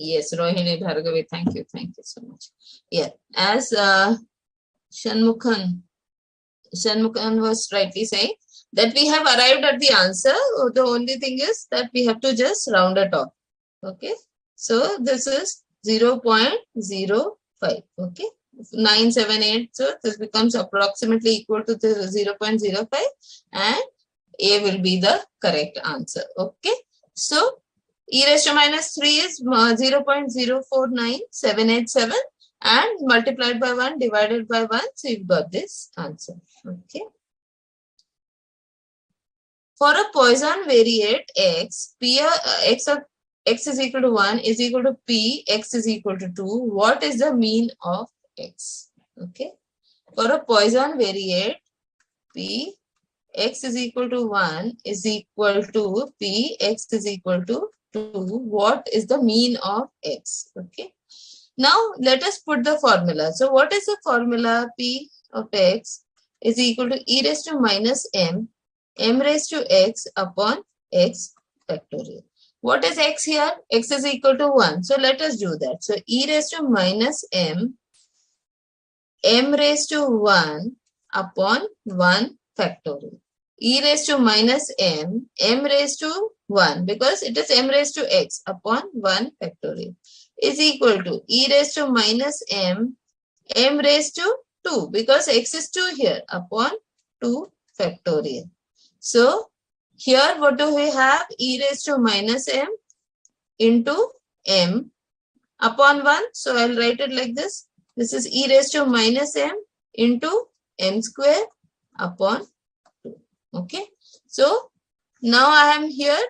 Yes, Rohini Bhargavi, thank you so much. Yeah, as Shanmukhan was rightly saying that we have arrived at the answer. The only thing is that we have to just round it off. Okay, so this is 0.05. Okay, 978. So this becomes approximately equal to the 0.05, and A will be the correct answer. Okay, so e raised to minus 3 is 0.049787 and multiplied by 1 divided by 1. So you've got this answer. Okay. For a Poisson variate x, p x of x is equal to 1 is equal to p x is equal to 2. What is the mean of x? Okay. For a Poisson variate p x is equal to 1 is equal to p x is equal to 2. What is the mean of x? Okay. Now let us put the formula. So what is the formula? P of x is equal to e raised to minus m raised to x upon x factorial. What is x here? X is equal to 1. So let us do that. So e raised to minus m raised to 1 upon 1 factorial. E raised to minus m raised to 1 because it is m raised to x upon 1 factorial is equal to e raised to minus m raised to 2 because x is 2 here upon 2 factorial. So here what do we have? E raised to minus m into m upon 1. So I'll write it like this. This is e raised to minus m into m square upon 2. Okay. So now I am here.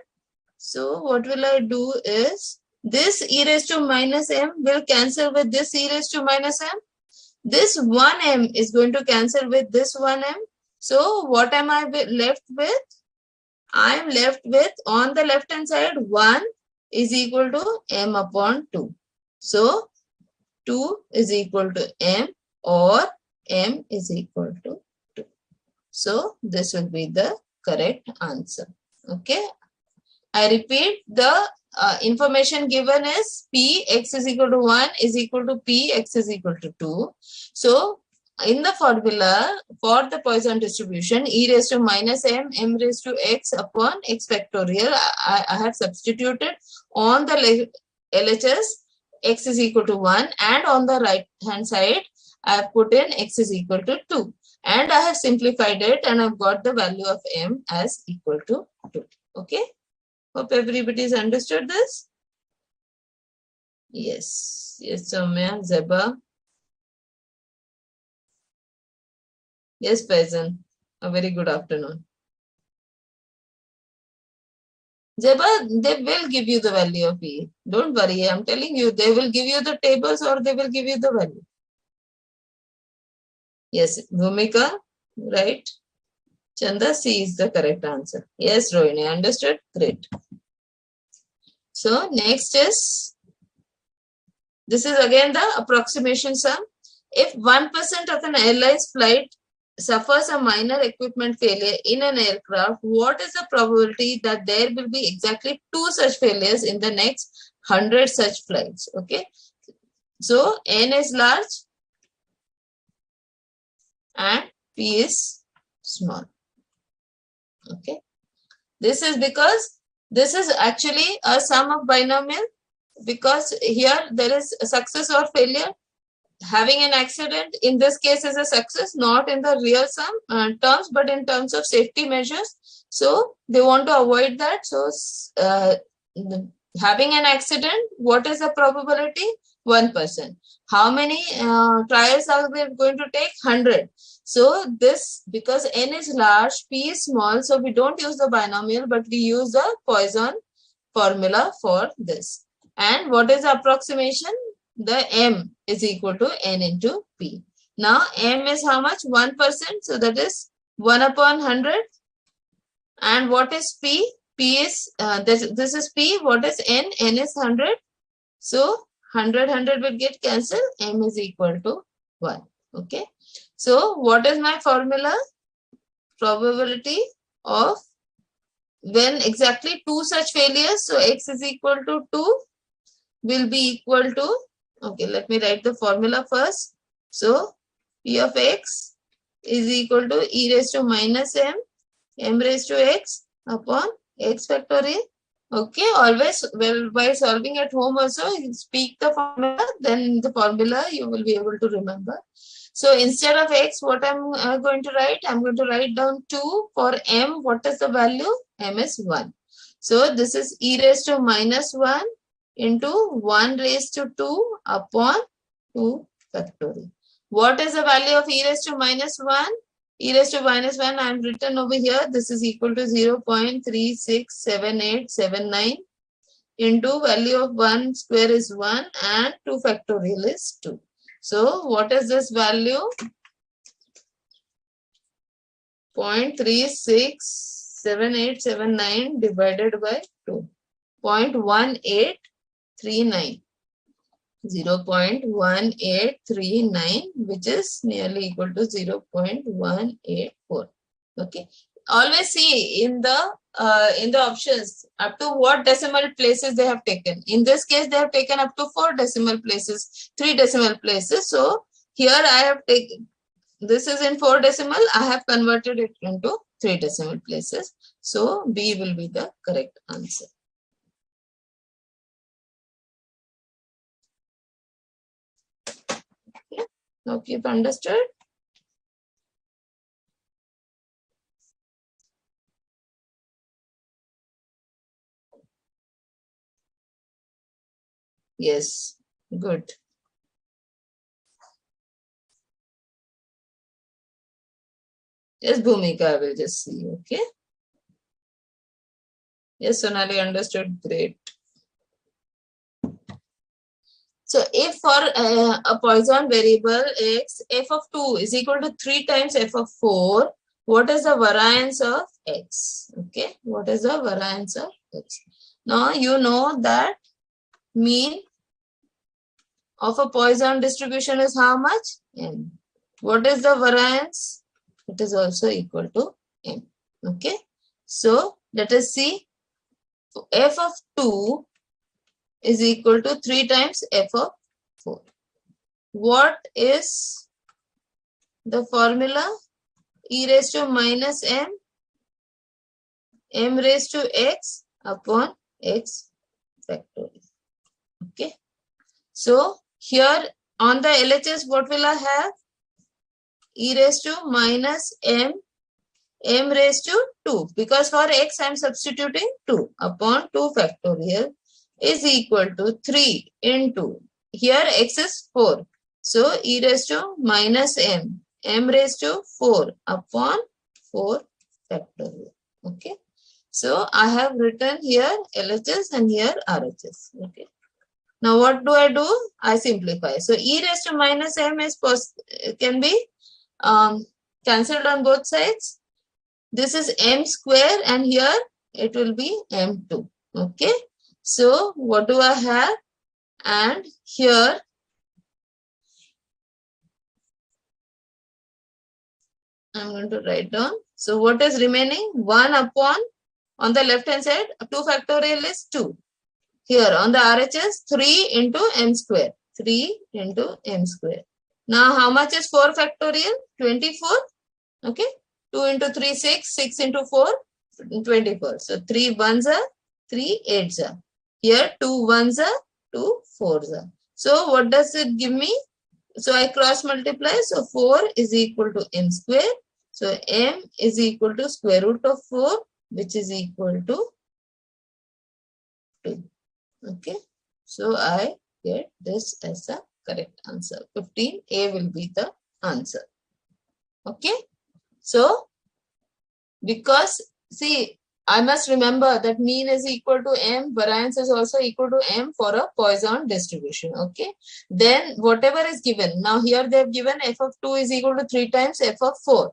So what will I do is this e raised to minus m will cancel with this e raised to minus m. This 1m is going to cancel with this 1m. So what am I left with? I am left with on the left hand side 1 is equal to m upon 2. So 2 is equal to m or m is equal to 2. So this will be the correct answer. Okay. I repeat, the information given is p x is equal to 1 is equal to p x is equal to 2. So in the formula for the Poisson distribution, e raised to minus m raised to x upon x factorial, I have substituted on the LHS x is equal to 1 and on the right hand side I have put in x is equal to 2 and I have simplified it and I've got the value of m as equal to 2. Okay. Hope everybody's understood this. Yes. Yes, Soumya, Zeba. Yes, Poisson. A very good afternoon. Zeba, they will give you the value of E. Don't worry. I'm telling you, they will give you the tables or they will give you the value. Yes, Bhumika, right? Chanda, C is the correct answer. Yes, Rohini, understood? Great. So next is, this is again the approximation sum. If 1% of an airline's flight suffers a minor equipment failure in an aircraft, what is the probability that there will be exactly 2 such failures in the next 100 such flights? Okay. So n is large and p is small. Okay. This is because this is actually a sum of binomial, because here there is a success or failure. having an accident in this case is a success, not in the real terms, but in terms of safety measures. So they want to avoid that. So having an accident, what is the probability? 1%. How many trials are we going to take? 100. So this, because n is large, p is small, so we don't use the binomial, but we use the Poisson formula for this. And what is the approximation? The m is equal to n into p. Now m is how much? 1%. So that is 1 upon 100. And what is p? P is, this is p. What is n? N is 100. So 100 will get cancelled. M is equal to 1. Okay. So what is my formula? Probability of when exactly 2 such failures. So x is equal to 2 will be equal to, okay, let me write the formula first. So p of x is equal to e raised to minus m raised to x upon x factorial. Okay, always, well, by solving at home also, you speak the formula, then the formula you will be able to remember. So instead of x, what I'm going to write? I'm going to write down 2 for m. What is the value? M is 1. So this is e raised to minus 1 into 1 raised to 2 upon 2 factorial. What is the value of e raised to minus 1? E raised to minus 1, I am written over here. This is equal to 0.367879 into value of 1 square is 1 and 2 factorial is 2. So what is this value? 0.367879 divided by 2. 0.1839. 0.1839, which is nearly equal to 0.184. Okay. Always see in the options up to what decimal places they have taken. In this case, they have taken up to 4 decimal places, 3 decimal places. So here I have taken, this is in 4 decimal. I have converted it into 3 decimal places. So B will be the correct answer. Now keep understood. Yes, good. Yes, Bhumika, I will just see. Okay. Yes, Sonali understood. Great. So if for a Poisson variable x, f of 2 is equal to 3 times f of 4, what is the variance of x? Okay, what is the variance of x? Now you know that mean of a Poisson distribution is how much? M. What is the variance? It is also equal to m. Okay, so let us see. F of 2 is equal to 3 times f of 4. What is the formula? E raised to minus m raised to x upon x factorial. Okay. So here on the LHS, what will I have? E raised to minus m raised to 2. Because for x I am substituting 2 upon 2 factorial is equal to 3 into, here x is 4. So e raised to minus m raised to 4 upon 4 factorial. Okay. So I have written here LHS and here RHS. Okay. Now what do? I simplify. So e raised to minus m is can be cancelled on both sides. This is m square and here it will be m2. Okay. So what do I have? And here I'm going to write down. So what is remaining? 1 upon, on the left hand side, 2 factorial is 2. Here on the RHS, 3 into m square. 3 into m square. Now how much is 4 factorial? 24. Okay. 2 into 3, 6. 6 into 4, 24. So 3 ones are, 3 eights are. Here 2 ones are, 2 fours are. So what does it give me? So I cross multiply. So 4 is equal to m square. So m is equal to square root of 4, which is equal to 2. Okay. So I get this as a correct answer. 15A will be the answer. Okay. So because see, I must remember that mean is equal to m, variance is also equal to m for a Poisson distribution. Okay. Then whatever is given, now here they have given f of 2 is equal to 3 times f of 4.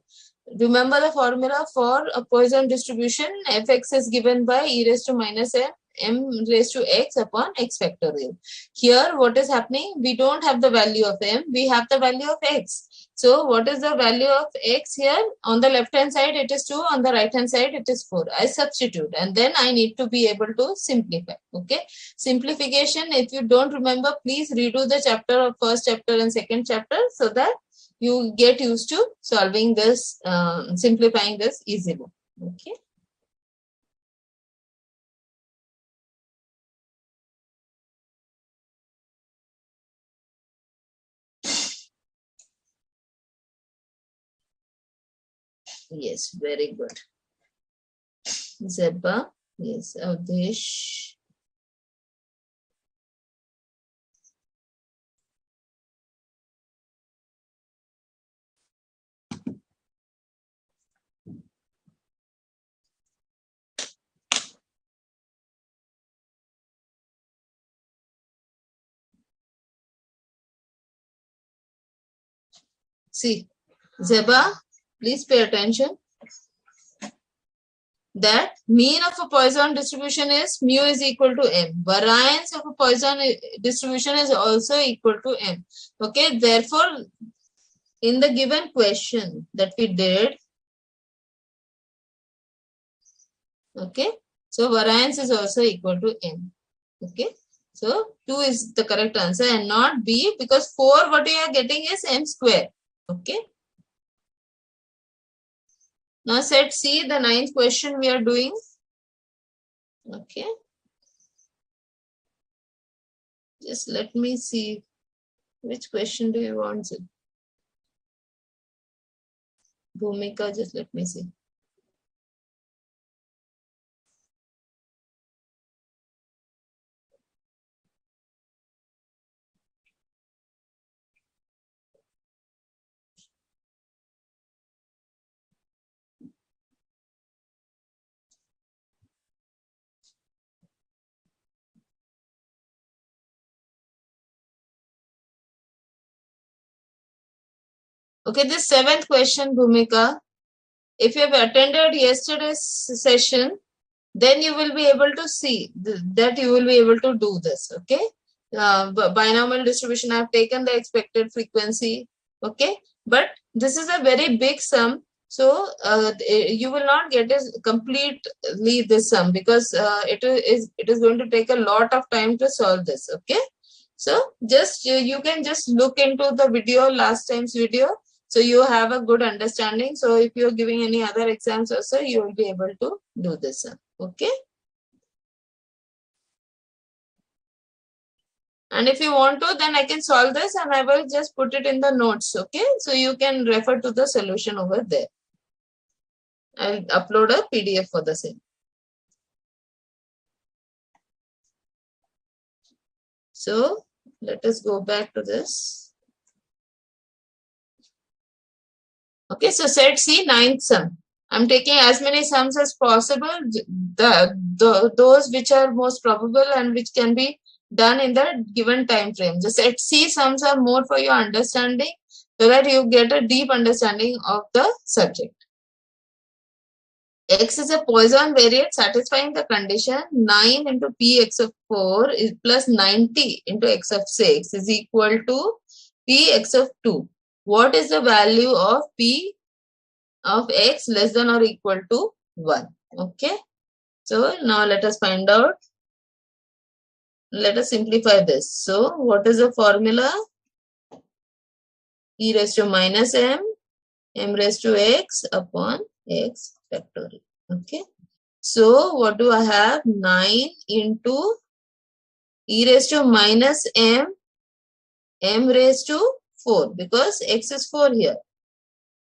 Remember the formula for a Poisson distribution, fx is given by e raised to minus m raised to x upon x factorial. Here what is happening? We don't have the value of m, we have the value of x. So what is the value of x here? On the left hand side it is 2, on the right hand side it is 4. I substitute and then I need to be able to simplify. Okay. Simplification, if you don't remember, please redo the chapter of first chapter and second chapter so that you get used to solving this, simplifying this easily. Okay. Yes, very good. Zeba, yes, Avdesh. See, Zeba, please pay attention. That mean of a Poisson distribution is mu is equal to m. Variance of a Poisson distribution is also equal to m. Okay, therefore, in the given question that we did, okay, so variance is also equal to m. Okay, so 2 is the correct answer and not B, because 4 what you are getting is m square. Okay. Now set C, the ninth question we are doing. Okay. Just let me see. Which question do you want? Bhumika, just let me see. Okay, this seventh question, Bhumika. If you have attended yesterday's session, then you will be able to see that you will be able to do this. Okay. Binomial distribution, I have taken the expected frequency. Okay. But this is a very big sum. So you will not get it completely this sum because it is going to take a lot of time to solve this. Okay. So just you can just look into the video, last time's video. So you have a good understanding. So if you're giving any other exams also, you will be able to do this. Okay. And if you want to, then I can solve this and I will just put it in the notes. Okay. So you can refer to the solution over there. I'll upload a PDF for the same. So let us go back to this. Okay. So set C, ninth sum. I'm taking as many sums as possible, those which are most probable and which can be done in the given time frame. The set C sums are more for your understanding so that you get a deep understanding of the subject. X is a Poisson variate satisfying the condition 9 into p x of 4 is plus 90 into x of 6 is equal to p x of 2. What is the value of p of x less than or equal to 1? Okay. So now let us find out. Let us simplify this. So what is the formula? E raised to minus m, m raised to x upon x factorial. Okay. So what do I have? 9 into e raised to minus m, m raised to 4 because x is 4 here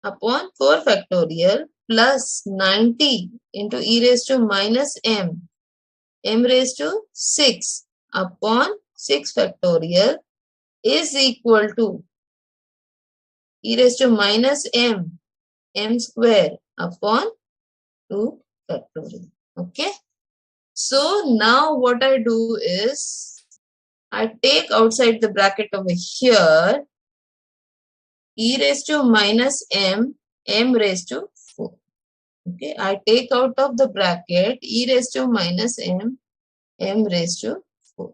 upon 4 factorial plus 90 into e raised to minus m raised to 6 upon 6 factorial is equal to e raised to minus m square upon 2 factorial. Okay. So now what I do is I take outside the bracket over here e raised to minus m raised to 4. Okay, I take out of the bracket e raised to minus m raised to 4.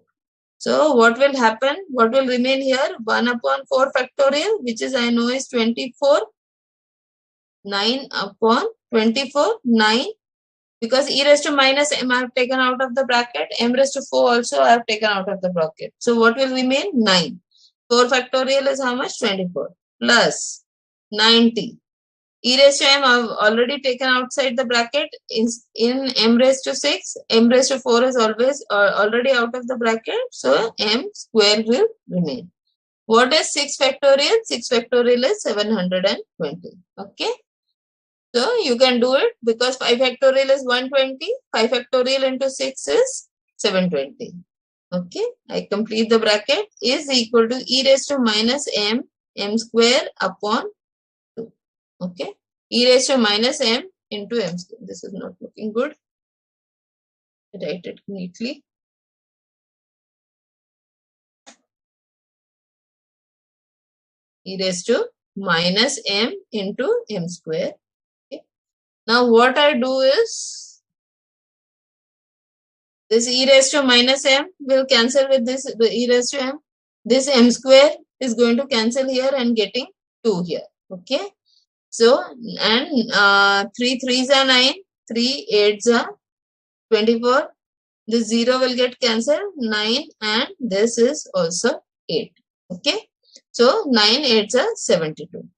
So what will happen? What will remain here? 1 upon 4 factorial, which is I know is 24. 9 upon 24, 9. Because e raised to minus m I have taken out of the bracket. M raised to 4 also I have taken out of the bracket. So what will remain? 9. 4 factorial is how much? 24. Plus 90. E raised to m I have already taken outside the bracket. In m raised to 6. M raised to 4 is always already out of the bracket. So m square will remain. What is 6 factorial? 6 factorial is 720. Okay. So you can do it because 5 factorial is 120. 5 factorial into 6 is 720. Okay. I complete the bracket is equal to e raised to minus m square upon 2. Okay. E raised to minus m into m square. This is not looking good. Write it neatly. E raised to minus m into m square. Now what I do is this e raised to minus m will cancel with this e raised to m. This m square is going to cancel here and getting 2 here. Okay. So and 3 3s are 9, 3 8s are 24. This 0 will get cancelled 9 and this is also 8. Okay. So 9 8s are 72.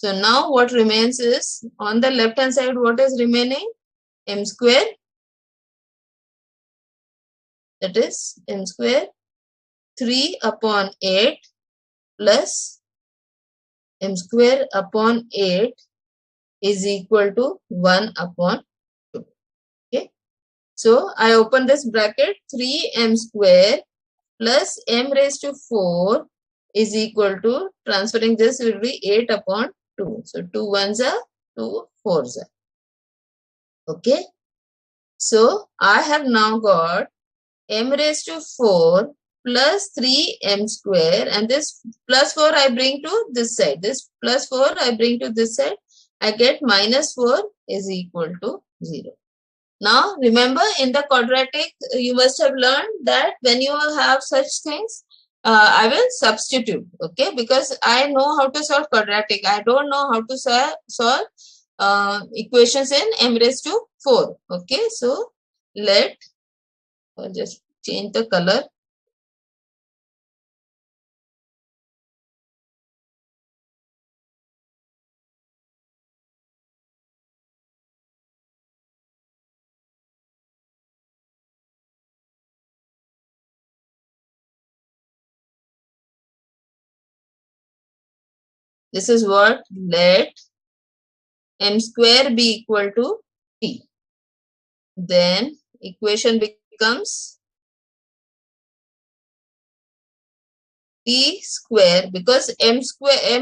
So now what remains is on the left hand side what is remaining? M square, that is m square 3 upon 8 plus m square upon 8 is equal to 1 upon 2. Okay. So I open this bracket 3m square plus m raised to 4 is equal to transferring this will be 8 upon 2. So 2 1s are 2 4s are. Okay. So I have now got m raised to 4 plus 3m square and this plus 4 I bring to this side. This plus 4 I bring to this side. I get minus 4 is equal to 0. Now remember in the quadratic you must have learned that when you have such things I will substitute, okay, because I know how to solve quadratic. I don't know how to solve equations in m raised to 4. Okay, so I'll just change the color. This is what let m square be equal to t. Then equation becomes t square because m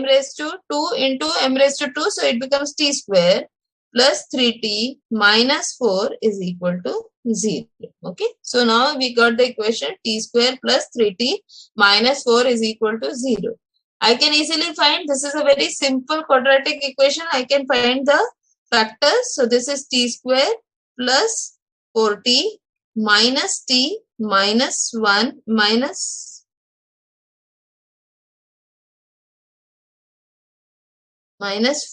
raised to 2 into m raised to 2, so it becomes t square plus 3t minus 4 is equal to 0. Okay, so now we got the equation t square plus 3t minus 4 is equal to 0. I can easily find, this is a very simple quadratic equation. I can find the factors. So this is t square plus 4t minus t minus 1 minus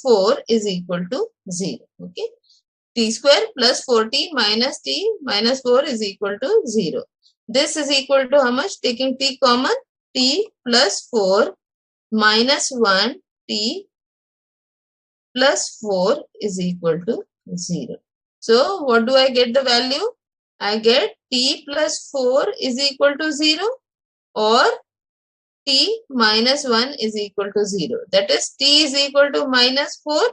4 is equal to 0. Okay. T square plus 4t minus t minus 4 is equal to 0. This is equal to how much? Taking t common, t plus 4 minus 1 t plus 4 is equal to 0. So what do I get the value? I get t plus 4 is equal to 0 or t minus 1 is equal to 0. That is t is equal to minus 4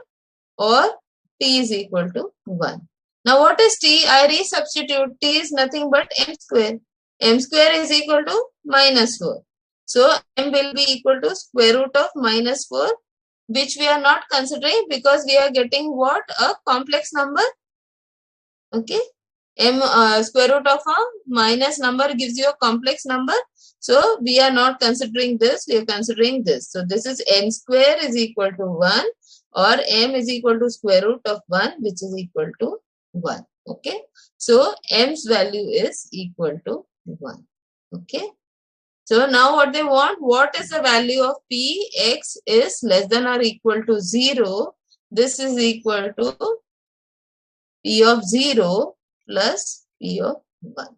or t is equal to 1. Now what is t? I resubstitute. T is nothing but m square. M square is equal to minus 4. So m will be equal to square root of minus 4, which we are not considering because we are getting what? A complex number. Okay. M square root of a minus number gives you a complex number. So we are not considering this. We are considering this. So this is m square is equal to 1 or m is equal to square root of 1, which is equal to 1. Okay. So m's value is equal to 1. Okay. So now what they want, what is the value of p? X is less than or equal to 0. This is equal to p of 0 plus p of 1.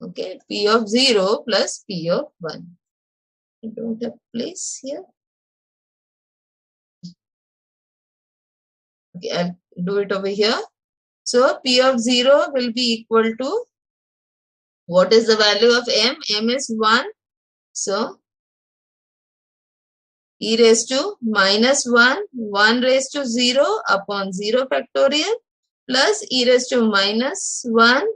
Okay, p of 0 plus p of 1. I don't have place here. Okay, I'll do it over here. So p of 0 will be equal to, what is the value of m? M is 1. So e raised to minus 1, 1 raised to 0 upon 0 factorial plus e raised to minus 1,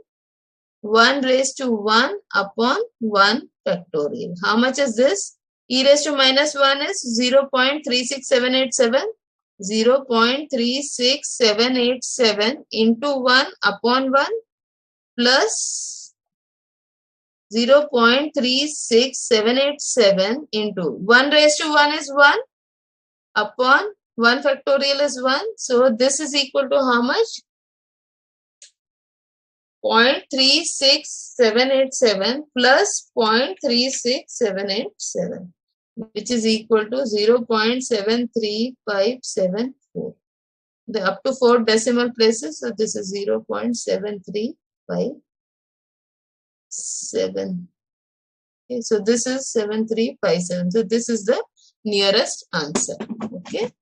1 raised to 1 upon 1 factorial. How much is this? E raised to minus 1 is 0.36787. 0.36787 into 1 upon 1 plus 0.36787 into 1 raised to 1 is 1 upon 1 factorial is 1. So this is equal to how much? 0.36787 plus 0.36787, which is equal to 0.73574. The up to 4 decimal places, so this is 0.7357. Okay, so this is 7357. So this is the nearest answer. Okay.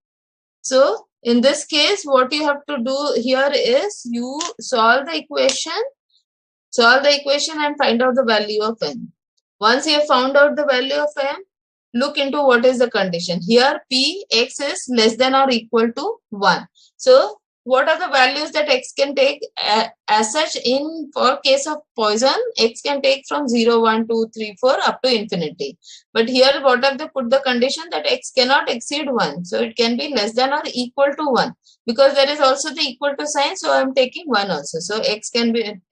So in this case, what you have to do here is you solve the equation and find out the value of n. Once you have found out the value of n, look into what is the condition. Here p, x is less than or equal to 1. So what are the values that x can take? As such, for case of Poisson, x can take from 0, 1, 2, 3, 4 up to infinity. But here what have they put the condition that x cannot exceed 1. So it can be less than or equal to 1. Because there is also the equal to sign, so I am taking 1 also. So x can take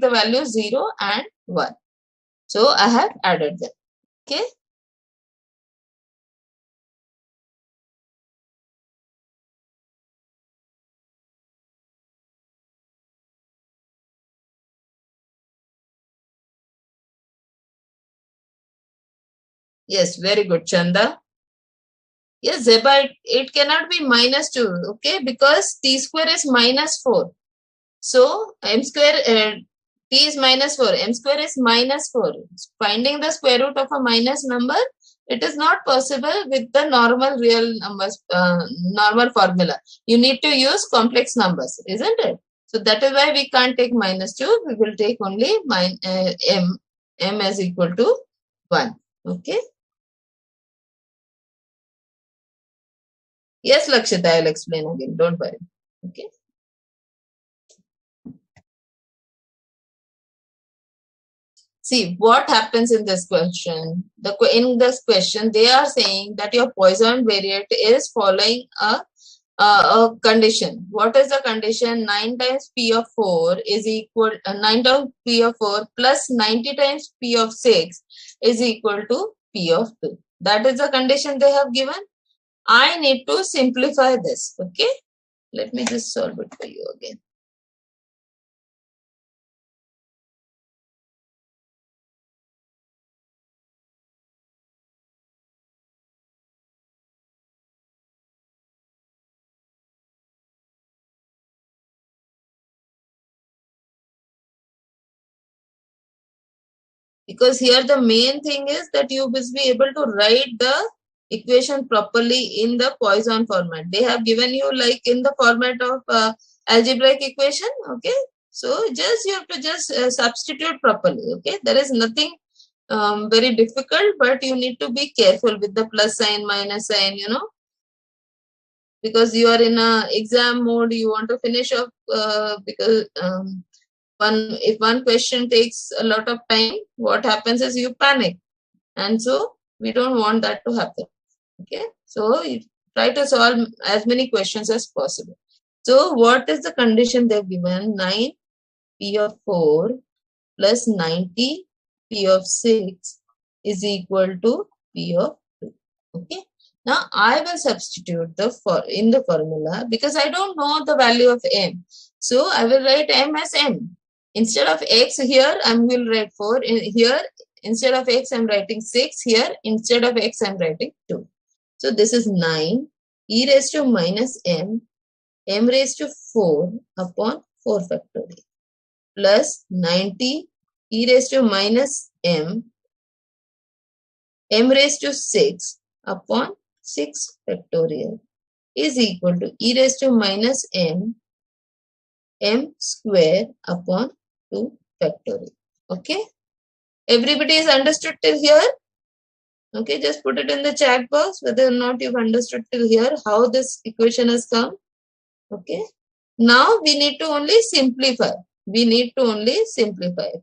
the value 0 and 1. So I have added them. Okay. Yes, very good, Chanda. Yes, Zeba, it cannot be minus 2, okay, because t square is minus 4. So, m square, t is minus 4, m square is minus 4. Finding the square root of a minus number, it is not possible with the normal real numbers, normal formula. You need to use complex numbers, isn't it? So, that is why we can't take minus 2. We will take only m is equal to 1, okay. Yes, Lakshita, I will explain again. Don't worry. Okay. See, what happens in this question? In this question, they are saying that your Poisson variant is following a condition. What is the condition? 9 times P of 4 is equal 9 times P of 4 plus 90 times P of 6 is equal to P of 2. That is the condition they have given. I need to simplify this. Okay. Let me just solve it for you again. Because here the main thing is that you must be able to write the equation properly in the Poisson format. They have given you like in the format of algebraic equation. Okay. So just you have to just substitute properly. Okay. There is nothing very difficult, but you need to be careful with the plus sign, minus sign, because you are in a exam mode. You want to finish up because if one question takes a lot of time, what happens is you panic, and so we don't want that to happen. Okay, so you try to solve as many questions as possible. So what is the condition they've given? 9 P of 4 plus 90 P of 6 is equal to P of 2. Okay. Now I will substitute in the formula because I don't know the value of m. So I will write m as m. Instead of x here, I will write 4. Here, instead of x, I'm writing 6. Here, instead of x, I'm writing 2. So this is 9 e raised to minus m raised to 4 upon 4 factorial plus 90 e raised to minus m raised to 6 upon 6 factorial is equal to e raised to minus m square upon 2 factorial. Okay. Everybody is understood till here? Okay, just put it in the chat box whether or not you've understood till here how this equation has come. Okay. Now we need to only simplify.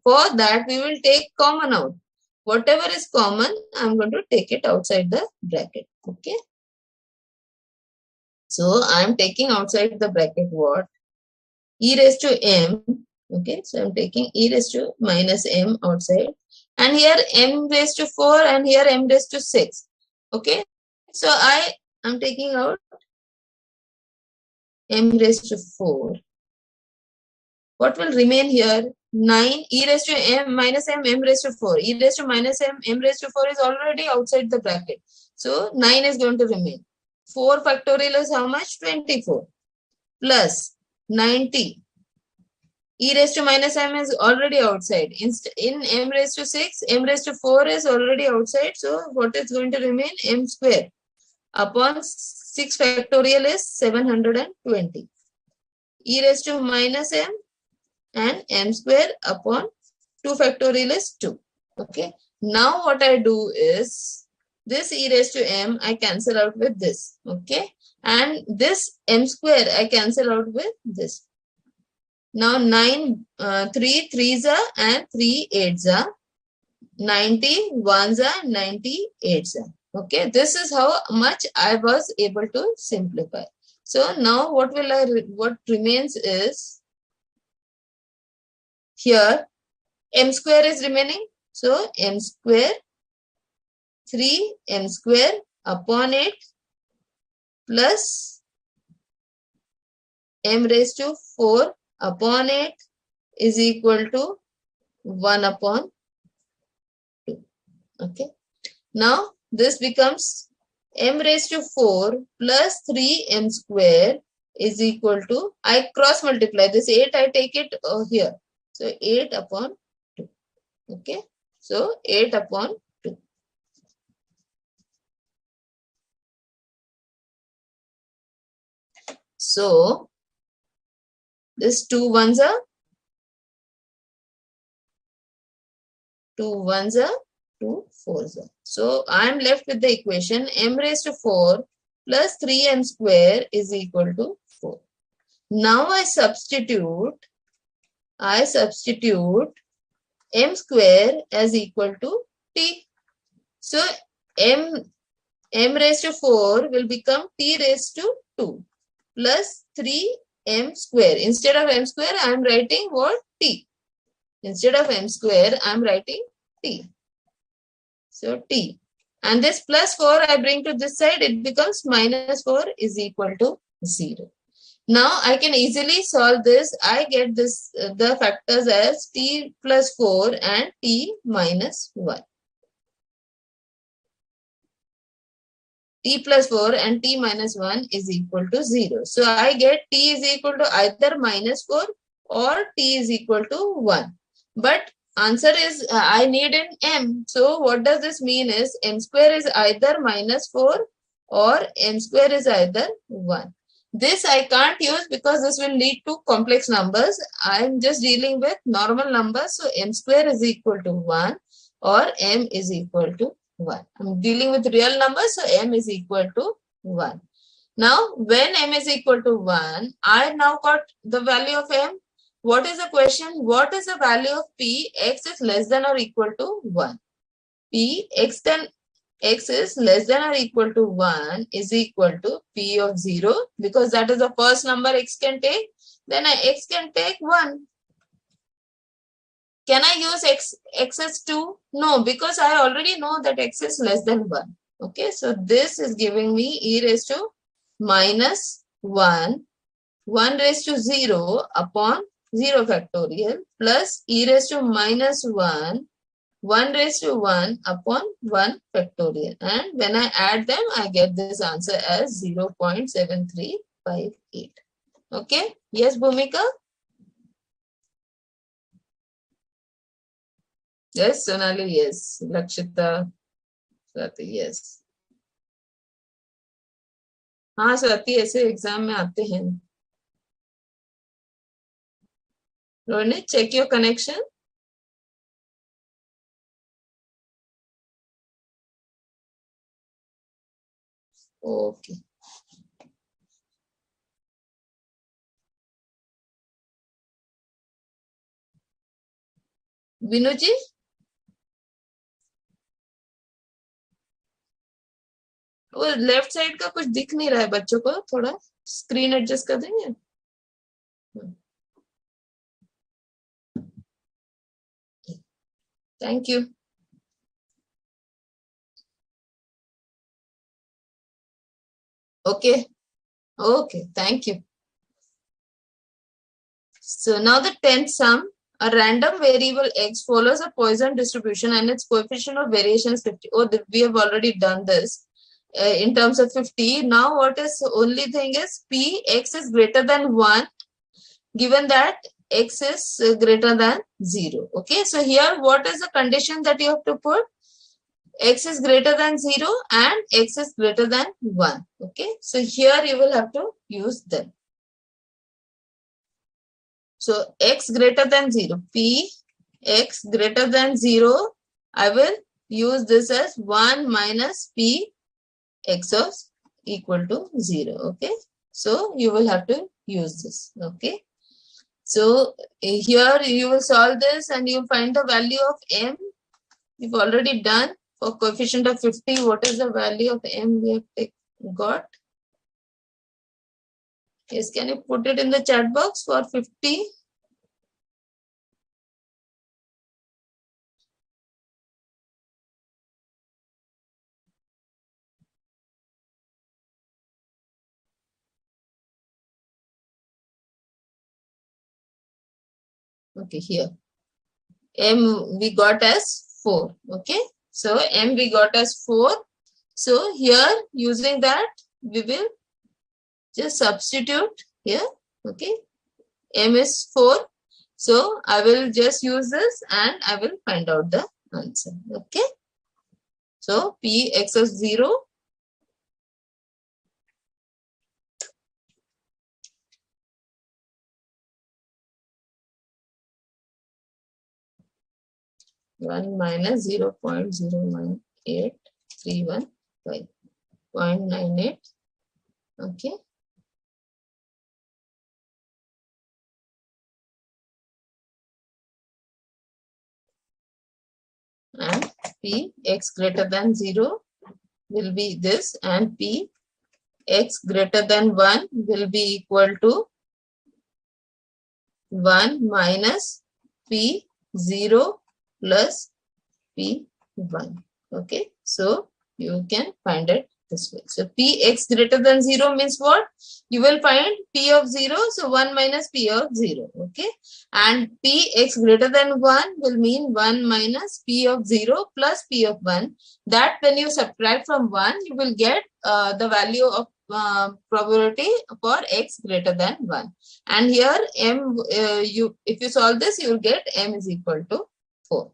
For that, we will take common out. Whatever is common, I'm going to take it outside the bracket. Okay. So I'm taking outside the bracket what? E raised to m. Okay. So I'm taking e raised to minus m outside. And here m raised to 4 and here m raised to 6. Okay. So I'm taking out m raised to 4. What will remain here? 9 e raised to m minus m raised to 4. E raised to minus m raised to 4 is already outside the bracket. So 9 is going to remain. 4 factorial is how much? 24. Plus 90. E raised to minus m is already outside. In m raised to 6, m raised to 4 is already outside. So what is going to remain? M square upon 6 factorial is 720. E raised to minus m and m square upon 2 factorial is 2. Okay. Now what I do is this e raised to m I cancel out with this. Okay. And this m square I cancel out with this. Now 9, 3 3s are and 3 8s are. 90 1s are, 90 8s are. Okay. This is how much I was able to simplify. So now what remains is here m square is remaining. So m square 3 m square upon 8 plus m raised to 4 upon 8 is equal to 1 upon 2. Okay. Now this becomes m raised to 4 plus 3m square is equal to, I cross multiply this 8, I take it here. So 8 upon 2. Okay. So 8 upon 2. So this 2 1s are, 2 1s are, 2 4s are. So I am left with the equation m raised to 4 plus 3m square is equal to 4. Now I substitute m square as equal to t. So m raised to 4 will become t raised to 2 plus 3m square. Instead of m square, I am writing what? T. Instead of m square, I am writing t. So t. And this plus 4 I bring to this side, it becomes minus 4 is equal to 0. Now I can easily solve this. I get this the factors as t plus 4 and t minus 1. T plus 4 and t minus 1 is equal to 0. So I get t is equal to either minus 4 or t is equal to 1. But answer is I need an m. So what does this mean is m square is either minus 4 or m square is either 1. This I can't use because this will lead to complex numbers. I am just dealing with normal numbers. So m square is equal to 1 or m is equal to 1. I'm dealing with real numbers, so m is equal to 1. Now, when m is equal to 1, I now got the value of m. What is the question? What is the value of p? X is less than or equal to 1. P x then x is less than or equal to 1 is equal to p of 0, because that is the first number x can take. Then x can take 1. Can I use x as 2? No, because I already know that x is less than 1. Okay, so this is giving me e raised to minus 1, 1 raised to 0 upon 0 factorial plus e raised to minus 1, 1 raised to 1 upon 1 factorial. And when I add them, I get this answer as 0.7358. Okay, yes, Bhumika? Yes, Sonali, yes. Lakshita, Swati, yes. हाँ स्वाति, ऐसे exam में आते हैं. Ronit, check your connection. Okay. विनु जी, वो left side का कुछ दिख नहीं रहा है बच्चों को, थोड़ा स्क्रीन एडजस्ट कर देंगे. Thank you. Okay. Okay, thank you. So now the 10th sum, a random variable x follows a Poisson distribution and its coefficient of variation is 50. Oh, we have already done this in terms of 50. Now what is only thing is p x is greater than 1, given that x is greater than 0. Okay, so here what is the condition that you have to put? X is greater than 0 and x is greater than 1. Okay, so here you will have to use them. So x greater than 0, p x greater than 0, I will use this as 1 minus p x of equal to 0. Okay, so you will have to use this. Okay, so here you will solve this and you find the value of m. We've already done. For coefficient of 50, what is the value of m we have got? Yes, can you put it in the chat box for 50? Okay, here m we got as 4. Okay, so m we got as 4. So here using that we will just substitute here. Okay, m is 4, so I will just use this and I will find out the answer. Okay, so p x of 0 1 minus 0.098315 0.98. Okay, and p x greater than 0 will be this, and p x greater than 1 will be equal to 1 minus p 0 plus p1. Okay, so you can find it this way. So p x greater than 0 means what? You will find p of 0, so 1 minus p of 0. Okay, and p x greater than 1 will mean 1 minus p of 0 plus p of 1. That when you subtract from 1, you will get the value of probability for x greater than 1. And here m, if you solve this, you will get m is equal to 4.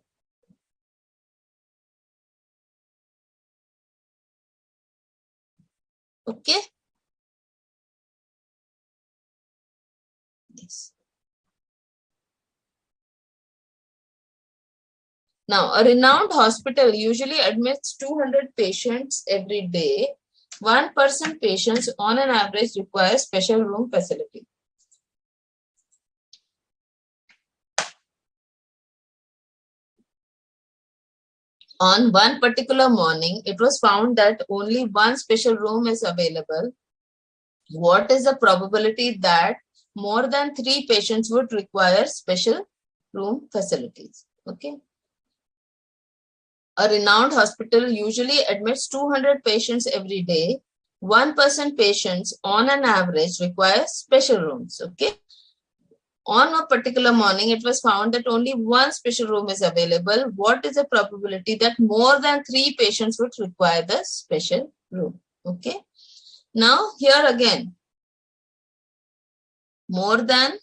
Okay. Yes. Now, a renowned hospital usually admits 200 patients every day. 1% patients on an average require special room facility. On one particular morning, it was found that only one special room is available. What is the probability that more than 3 patients would require special room facilities? Okay. A renowned hospital usually admits 200 patients every day. 1% patients on an average require special rooms. Okay. On a particular morning, it was found that only one special room is available. What is the probability that more than 3 patients would require the special room? Okay. Now, here again, more than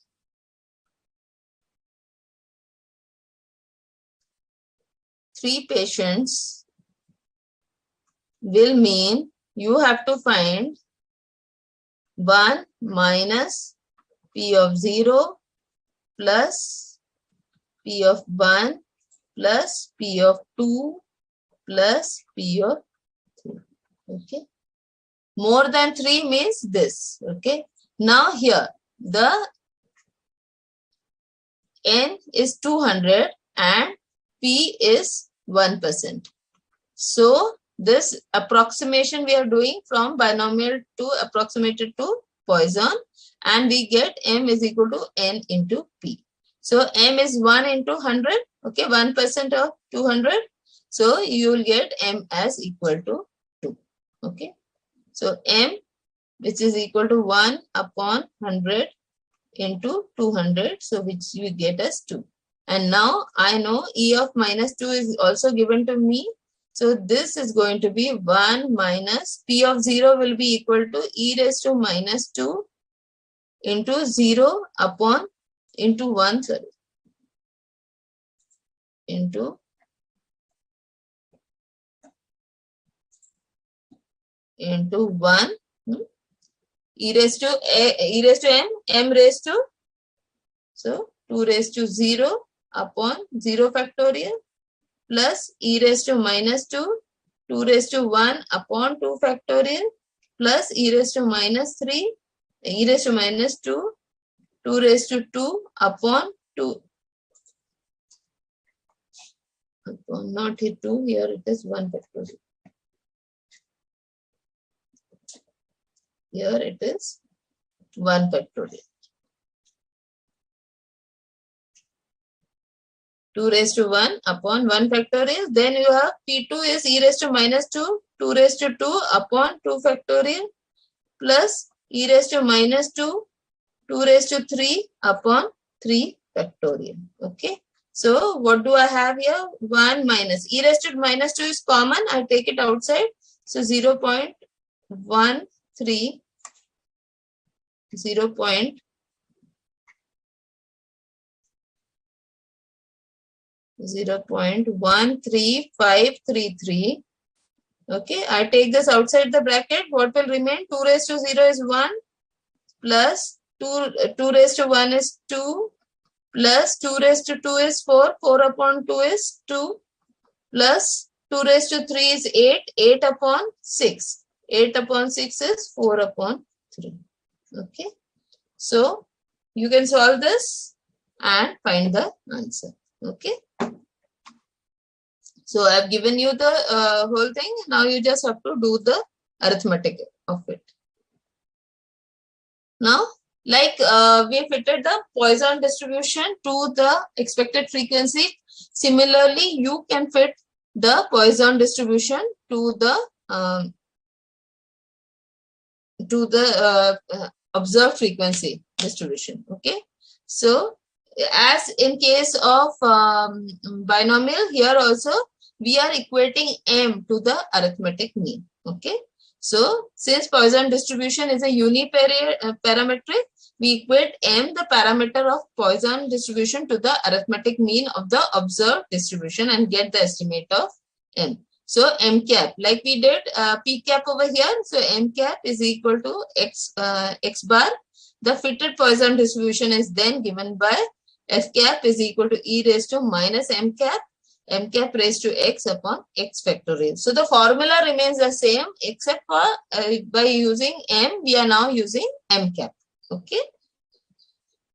3 patients will mean you have to find 1 minus P of 0 plus P of 1 plus P of 2 plus P of 3. Okay. More than 3 means this. Okay. Now here the N is 200 and P is 1%. So this approximation we are doing from binomial to approximated to Poisson, and we get M is equal to N into P. So M is 1 into 100. Okay, 1% of 200. So you will get M as equal to 2. Okay. So M, which is equal to 1 upon 100 into 200. So which you get as 2. And now I know E of minus 2 is also given to me. So this is going to be 1 minus P of 0 will be equal to E raised to minus 2 into 0 upon into 1, sorry, into into 1 e raised to m, m raised to, so 2 raised to 0 upon 0 factorial plus e raised to minus 2, 2 raised to 1 upon 2 factorial plus e raised to minus 3, e raised to minus 2, 2 raised to 2 upon 2. Upon, not here 2, here it is 1 factorial. Here it is 1 factorial. 2 raised to 1 upon 1 factorial. Then you have P2 is e raised to minus 2, 2 raised to 2 upon 2 factorial plus e raised to minus 2, 2 raised to 3 upon 3 factorial. Okay. So what do I have here? 1 minus e raised to minus 2 is common. I take it outside. So 0.13, 0.13533. Okay, I take this outside the bracket. What will remain? 2 raised to 0 is 1 plus 2 raised to 1 is 2 plus 2 raised to 2 is 4. 4 upon 2 is 2 plus 2 raised to 3 is 8. 8 upon 6. 8 upon 6 is 4 upon 3. Okay. So you can solve this and find the answer. Okay. So I have given you the whole thing. Now you just have to do the arithmetic of it. Now, like we fitted the Poisson distribution to the expected frequency. Similarly, you can fit the Poisson distribution to the observed frequency distribution. Okay. So as in case of binomial, here also we are equating m to the arithmetic mean. Okay. So since Poisson distribution is a uniparametric, we equate m, the parameter of Poisson distribution, to the arithmetic mean of the observed distribution and get the estimate of m. So m cap, like we did p cap over here. So m cap is equal to x bar. The fitted Poisson distribution is then given by f cap is equal to e raised to minus m cap. m cap raised to x upon x factorial. So the formula remains the same except for by using m, we are now using m cap. Okay.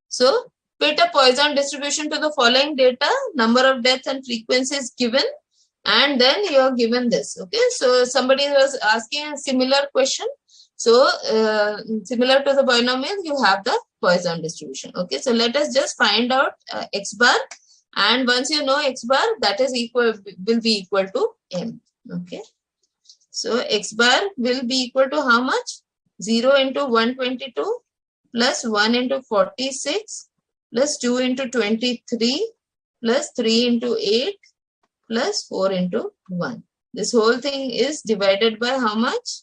So fit a Poisson distribution to the following data, number of deaths and frequency is given, and then you are given this. Okay. So somebody was asking a similar question. So similar to the binomial, you have the Poisson distribution. Okay. So let us just find out x bar. And once you know x bar, that is equal, will be equal to m. Okay. So x bar will be equal to how much? 0 into 122 plus 1 into 46 plus 2 into 23 plus 3 into 8 plus 4 into 1. This whole thing is divided by how much?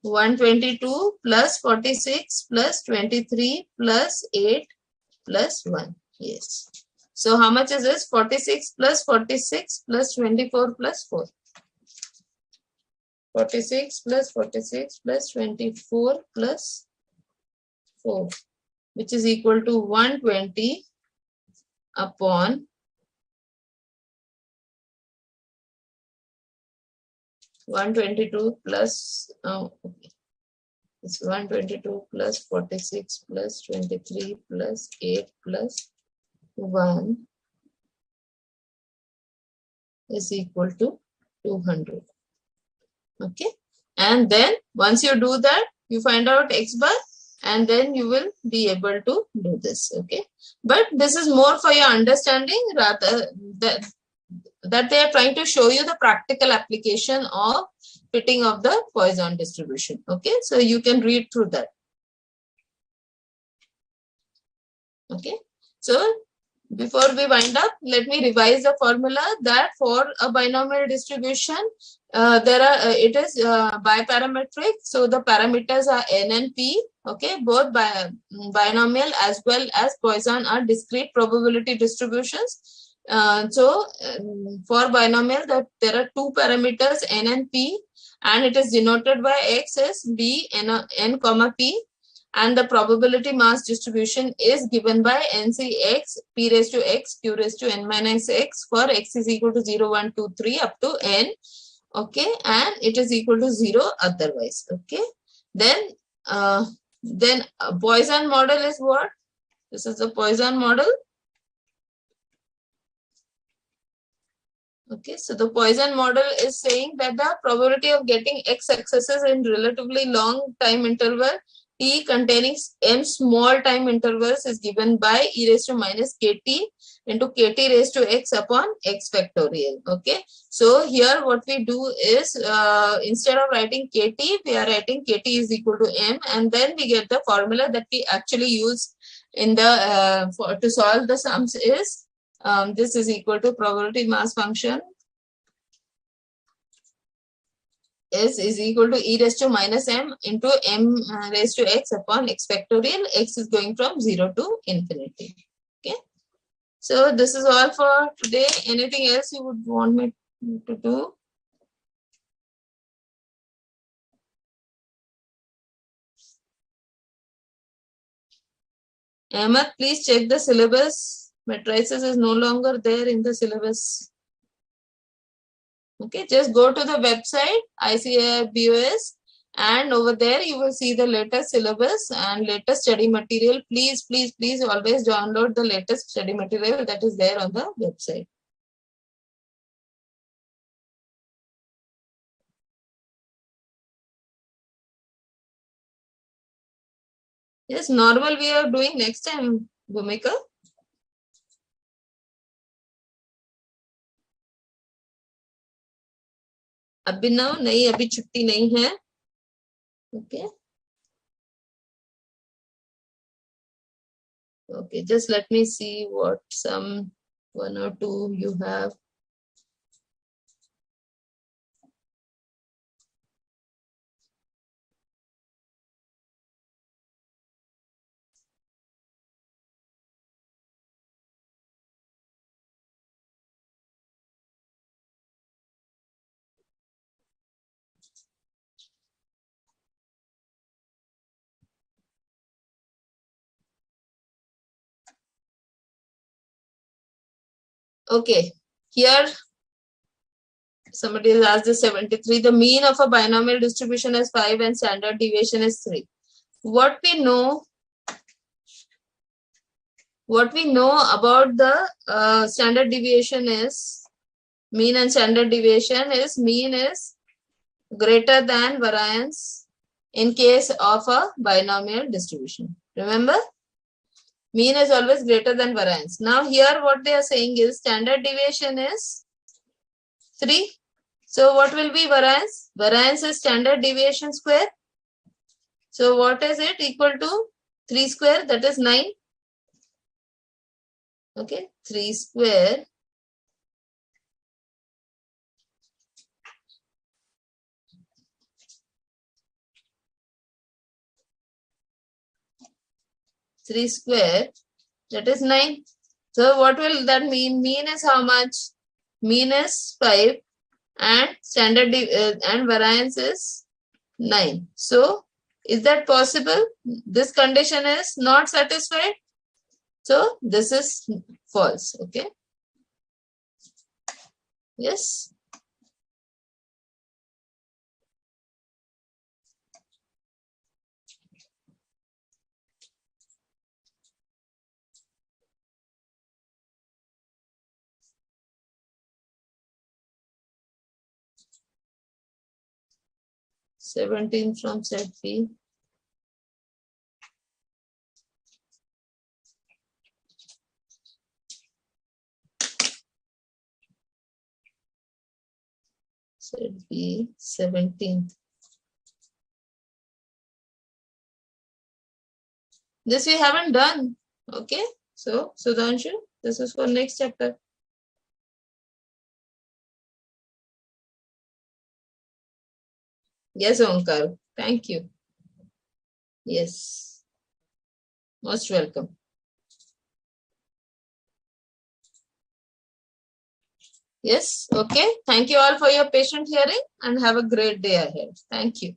122 plus 46 plus 23 plus 8 plus 1. Yes. So how much is this? 46 plus 46 plus 24 plus 4. 46 plus 46 plus 24 plus 4, which is equal to 120 upon 122 plus it's 122 plus 46 plus 23 plus 8 plus 1 is equal to 200. Okay. And then once you do that, you find out x bar, and then you will be able to do this. Okay. But this is more for your understanding, rather that they are trying to show you the practical application of fitting of the Poisson distribution. Okay. So you can read through that. Okay. So before we wind up, let me revise the formula that for a binomial distribution, it is biparametric. So the parameters are n and p. Okay, both binomial as well as Poisson are discrete probability distributions. For binomial, that there are two parameters n and p, and it is denoted by x as b n comma p. And the probability mass distribution is given by NCX, P raised to X, Q raised to N minus X for X is equal to 0, 1, 2, 3 up to N. Okay. And it is equal to 0 otherwise. Okay. Then Poisson model is what? This is the Poisson model. Okay. So the Poisson model is saying that the probability of getting X successes in relatively long time interval T containing m small time intervals is given by e raised to minus kt into kt raised to x upon x factorial. Okay. So here what we do is instead of writing kt, we are writing kt is equal to m, and then we get the formula that we actually use in the to solve the sums is this is equal to probability mass function is equal to e raised to minus m into m raised to x upon x factorial. X is going from 0 to infinity. Okay. So this is all for today. Anything else you would want me to do? Ahmed, please check the syllabus. Matrices is no longer there in the syllabus. Okay, just go to the website ICAI-BOS, and over there you will see the latest syllabus and latest study material. Please, please, please always download the latest study material that is there on the website. Yes, normal we are doing next time, Bhumika. Abhinav, nahi, abhi chutti nahi hai. Okay. Okay, just let me see what some one or two you have. Okay, Here, somebody has asked this 73. The mean of a binomial distribution is 5 and standard deviation is 3. What we know about the standard deviation is, mean and standard deviation is, mean is greater than variance in case of a binomial distribution. Remember, mean is always greater than variance. Now here what they are saying is standard deviation is 3. So what will be variance? Variance is standard deviation square. So what is it? Equal to 3 square, that is 9. Okay, 3 square . 3 square, that is 9. So what will that mean? Mean is how much? Mean is 5 and standard and variance is 9. So is that possible? This condition is not satisfied. So this is false. Okay. Yes. Seventeen from set B. Set B 17. This we haven't done. Okay. So Sudhanshu, this is for next chapter. Yes, Omkar. Thank you. Yes. Most welcome. Yes. Okay. Thank you all for your patient hearing and have a great day ahead. Thank you.